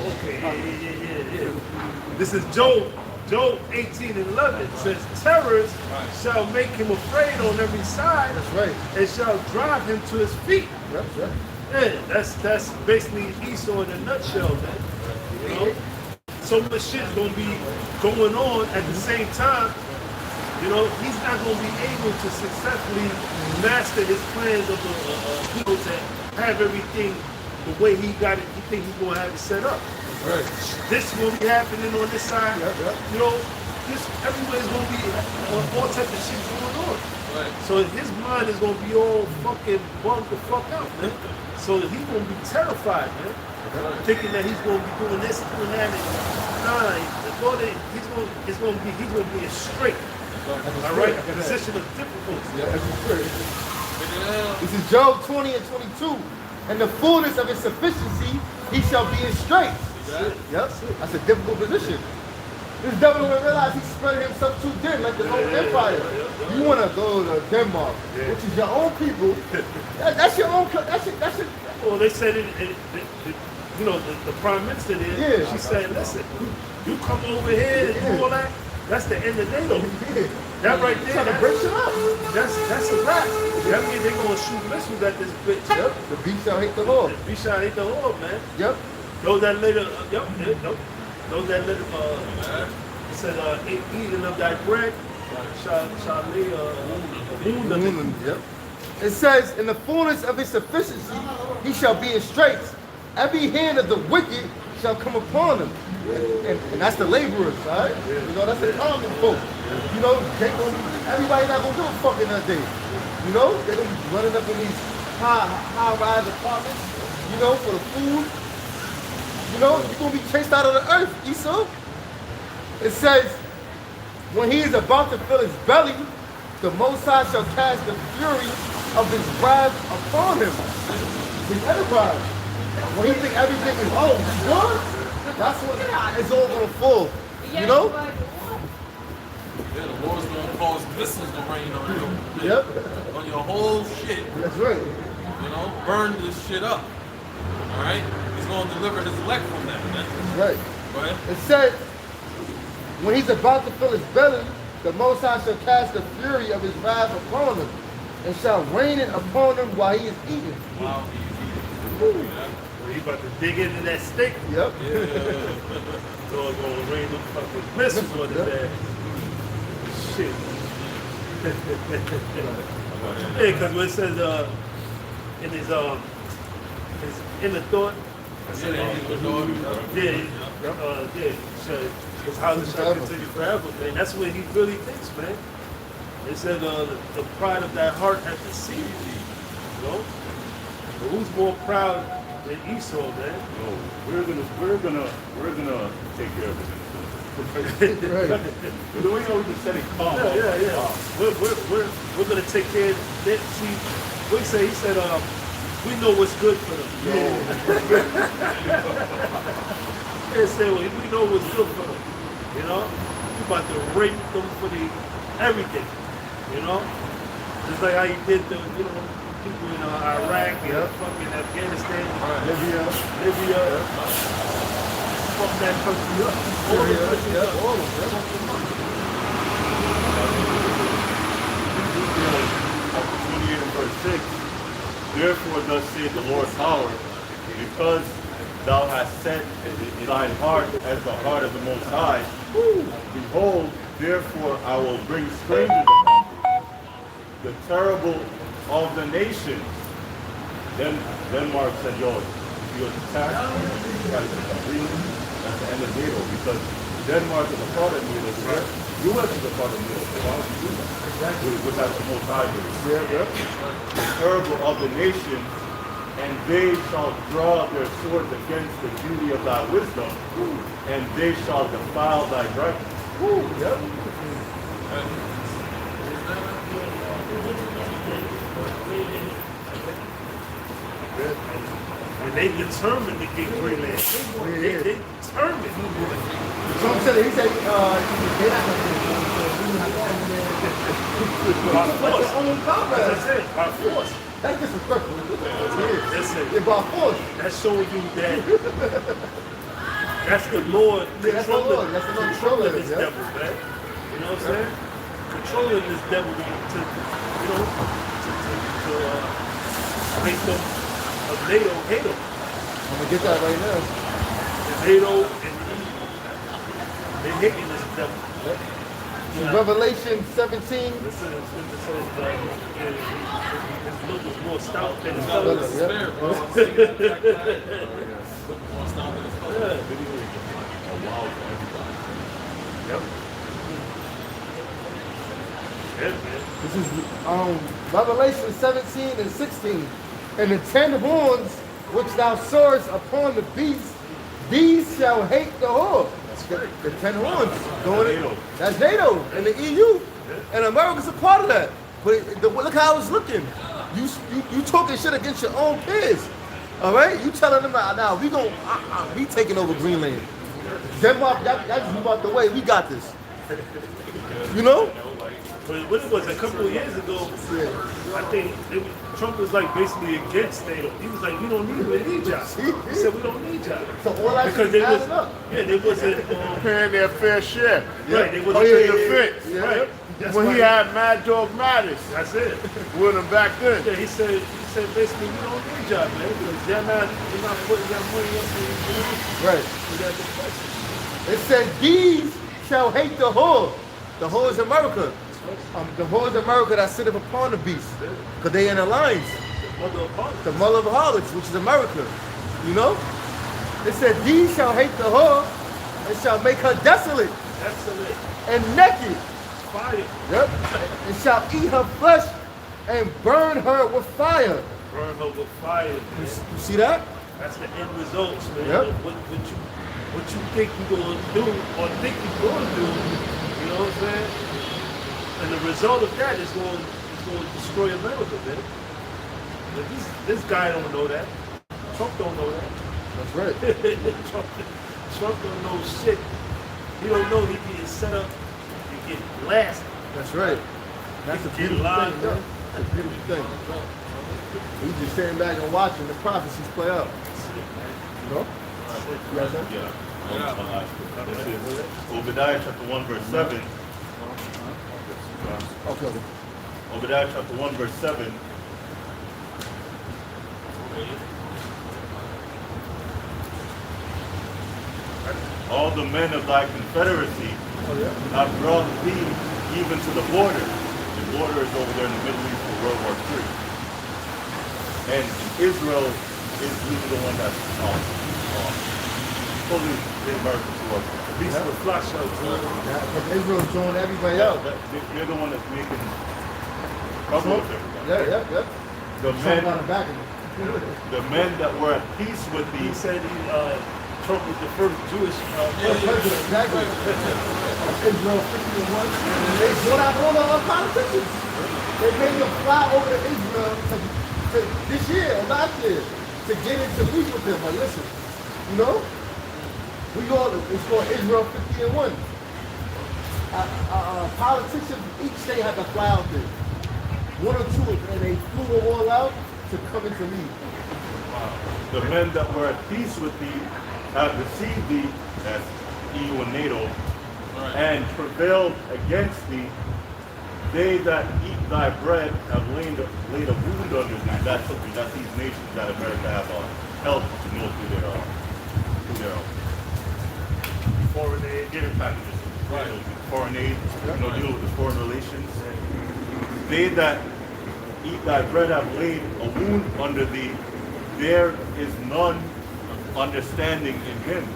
okay. Yeah. This is Job 18 and 11. It says, terrors shall make him afraid on every side. That's right. And shall drive him to his feet. Yep, yep. Yeah, that's basically Esau in a nutshell, man. You know? So much shit is gonna be going on at the same time. You know, he's not gonna be able to successfully master his plans of the people to have everything the way he got it. He think he's gonna have it set up. Right. This is gonna be happening on this side. Yep. You know, this everywhere's gonna be all types of shit going on. Right. So his mind is gonna be all fucking bugged the fuck out, man. So he's gonna be terrified, man. Thinking that he's gonna be doing this, doing that, and nah, the thought that he's gonna be a straight. All right, a position of difficulty. Yeah, that's true. This is Job 20 and 22. And the fullness of his sufficiency, he shall be in straight. Yep, that's a difficult position. This devil don't realize he's spreading himself too thin, like the whole empire. You want to go to Denmark, which is your own people. That's your own. That's your. Well, they said you know, the prime minister there. Yeah. She said, "Listen, you come over here and do all that. That's the end of NATO. That right there. Trying to break shit up. That's a wrap. That means they're gonna shoot missiles at this bitch. Yep. The beast shall hate the Lord. We shall hate the Lord, man. Yep. Those that later, those that later, it said, eating of thy bread shall lay a wound of it. Yep. It says, in the fullness of his sufficiency, he shall be in straits. Every hand of the wicked shall come upon him. And that's the laborers, right? You know, that's the common folk. You know, everybody not gonna give a fuck in that day. You know, they're gonna be running up in these high-rise apartments, you know, for the food. You know, you're gonna be chased out of the earth, Esau. It says, when he is about to fill his belly, the Most High shall cast the fury of his wrath upon him. His enterprise. When he think everything is, oh, he's good, that's when it's all gonna fall. You know? Yeah, the Lord's gonna cause missiles to rain on you. Yep. On your whole shit. That's right. You know, burn this shit up. Alright? He's gonna deliver his elect from that, man. That's right. Go ahead. It said, when he's about to fill his belly, the Most High shall cast the fury of his wrath upon him, and shall rain it upon him while he is eating. Wow. He about to dig into that steak. Yep. So it's gonna rain them fucking missiles on his ass. Shit. Yeah, because when it says in his inner thought, his house shall continue forever, man. That's what he really thinks, man. It said the pride of that heart has deceived thee. You know? But who's more proud than Esau, man? No, we're gonna take care of it. Right. The way we just said it calm. Yeah. We're gonna take care of that. See, what he said? He said, we know what's good for them. He said, well, we know what's good for them. You know, we about to rape them for everything. You know, just like how you did the, people in Iraq, fucking Afghanistan, Libya. Fuck that country up. All the countries up. All of them. 28 and verse 6. Therefore thus saith the Lord power, because thou hast set thine heart as the heart of the Most High. Behold, therefore I will bring strangers upon thee, the terrible of the nations. Then Denmark said, yo, if you attack, you gotta get agreement. That's the end of NATO, because Denmark is a part of NATO, right? U.S. is a part of NATO. Why would you do that? Exactly. Without the Most High doing it. Yeah, yeah. The terrible of the nation, and they shall draw their swords against the beauty of thy wisdom, and they shall defile thy brightness. Woo, yep. And they determined to get Greenland. They determined. So I'm saying, he said, they're not going By to force. their own As I comrades. said, by force. That's disrespectful. That's it. Yeah, by force. That's showing you that that's the Lord Yeah, that's the Lord. controlling, That's the Lord controlling controlling this it, yeah. devil, man. You know what I'm saying? Controlling this devil to make them of NATO hate him. I'm going to get that right now. And NATO and they're hating this devil. Revelation 17. Listen, it says his look is more stout than his It's colors. Yeah. fair, bro. I'm saying that back then. More stop than his color. Yep. Yeah, man. This is Revelation 17 and 16. And the 10 horns which thou sawest upon the beast, these shall hate the whore. The 10 horns. That's NATO and the EU. And America's a part of that. But look how it's looking. You talking shit against your own peers. All right? You telling them now we taking over Greenland. Denmark, that's move out the way. We got this. You know? But what it was a couple of years ago, I think Trump was like basically against NATO. He was like, we don't need y'all. He said we don't need y'all. So all that Because shit they is was, adding up. yeah, they wasn't, Paying their fair share. right, they wasn't Oh, yeah, Paying yeah, the yeah. fence. Yeah. right. That's When why he had Mad Dog Mattis that's it. with him back then. Yeah, he said basically we don't need y'all, man, because they're not putting their money up in, Right. we got the question. It said, these shall hate the whore. The whore is America. The whore is America that sitteth upon the beast. Because they in alliance. The mother of harlots, which is America. You know? It said, these shall hate the whore and shall make her desolate Excellent. and naked. Fire. Yep. And shall eat her flesh and burn her with fire. Burn her with fire, man. You see that? That's the end results, man. Yep. What you think you're gonna do or think you're gonna do, you know what I'm saying? And the result of that is going to destroy America, man. But this guy don't know that. Trump don't know that. That's right. Trump don't know shit. He don't know he getting set up to get blasted. That's right. That's a Get beautiful live, thing. man. Yeah. That's a beautiful thing. He's just sitting back and watching the prophecies play out. You know? Yes, sir? Yeah. This is Obadiah chapter 1 verse 7. Okay. Obadiah chapter 1 verse 7. All the men of thy confederacy have brought thee even to the border. The border is over there in the Middle East for World War III. And Israel is really the one that's fully the American towards it. At least the flush out, man. Because Israel's doing everybody else. They're the one that's making trouble with everybody. Yeah. The Trump on men, the back of him. the men that were at peace with He thee, said Trump was the first Jewish President, exactly. Israel 51. And they brought out all the politicians. They made them fly over to Israel this year or last year to get in to meet with them. Like, listen, you know, it's called Israel 51. Politicians, each state had to fly out there. One or two, and they flew them all out to come into meet. the men that were at peace with thee have received thee, that's EU and NATO, and prevailed against thee. They that eat thy bread have laid a wound under thee. That's these nations that America have helped to know through their foreign aid. dinner packages, foreign aid, deal with the foreign relations. They that eat thy bread have laid a wound under thee. There is none understanding in him.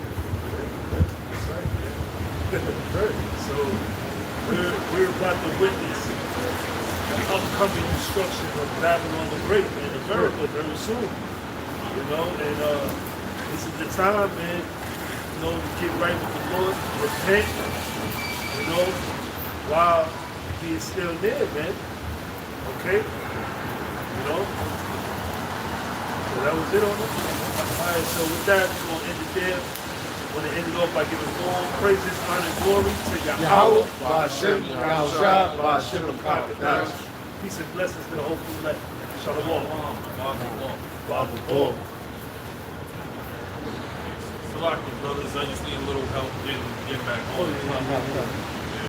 So we're about to witness the upcoming destruction of Babylon the Great in America very soon. You know, and this is the time, man, you know, to get right with the Lord, repent, you know, while he is still there, man. Okay? You know? So that was it on it. Alright, so with that, we're going to end it there. I want to end it off by giving all praises, honor, and glory to Yahweh, Ba'ashem, Yahushua, Ba'ashem, Kakadash. Peace and blessings to the whole elect. Shalom. Babu. Salaki, brothers, I just need a little help getting back home.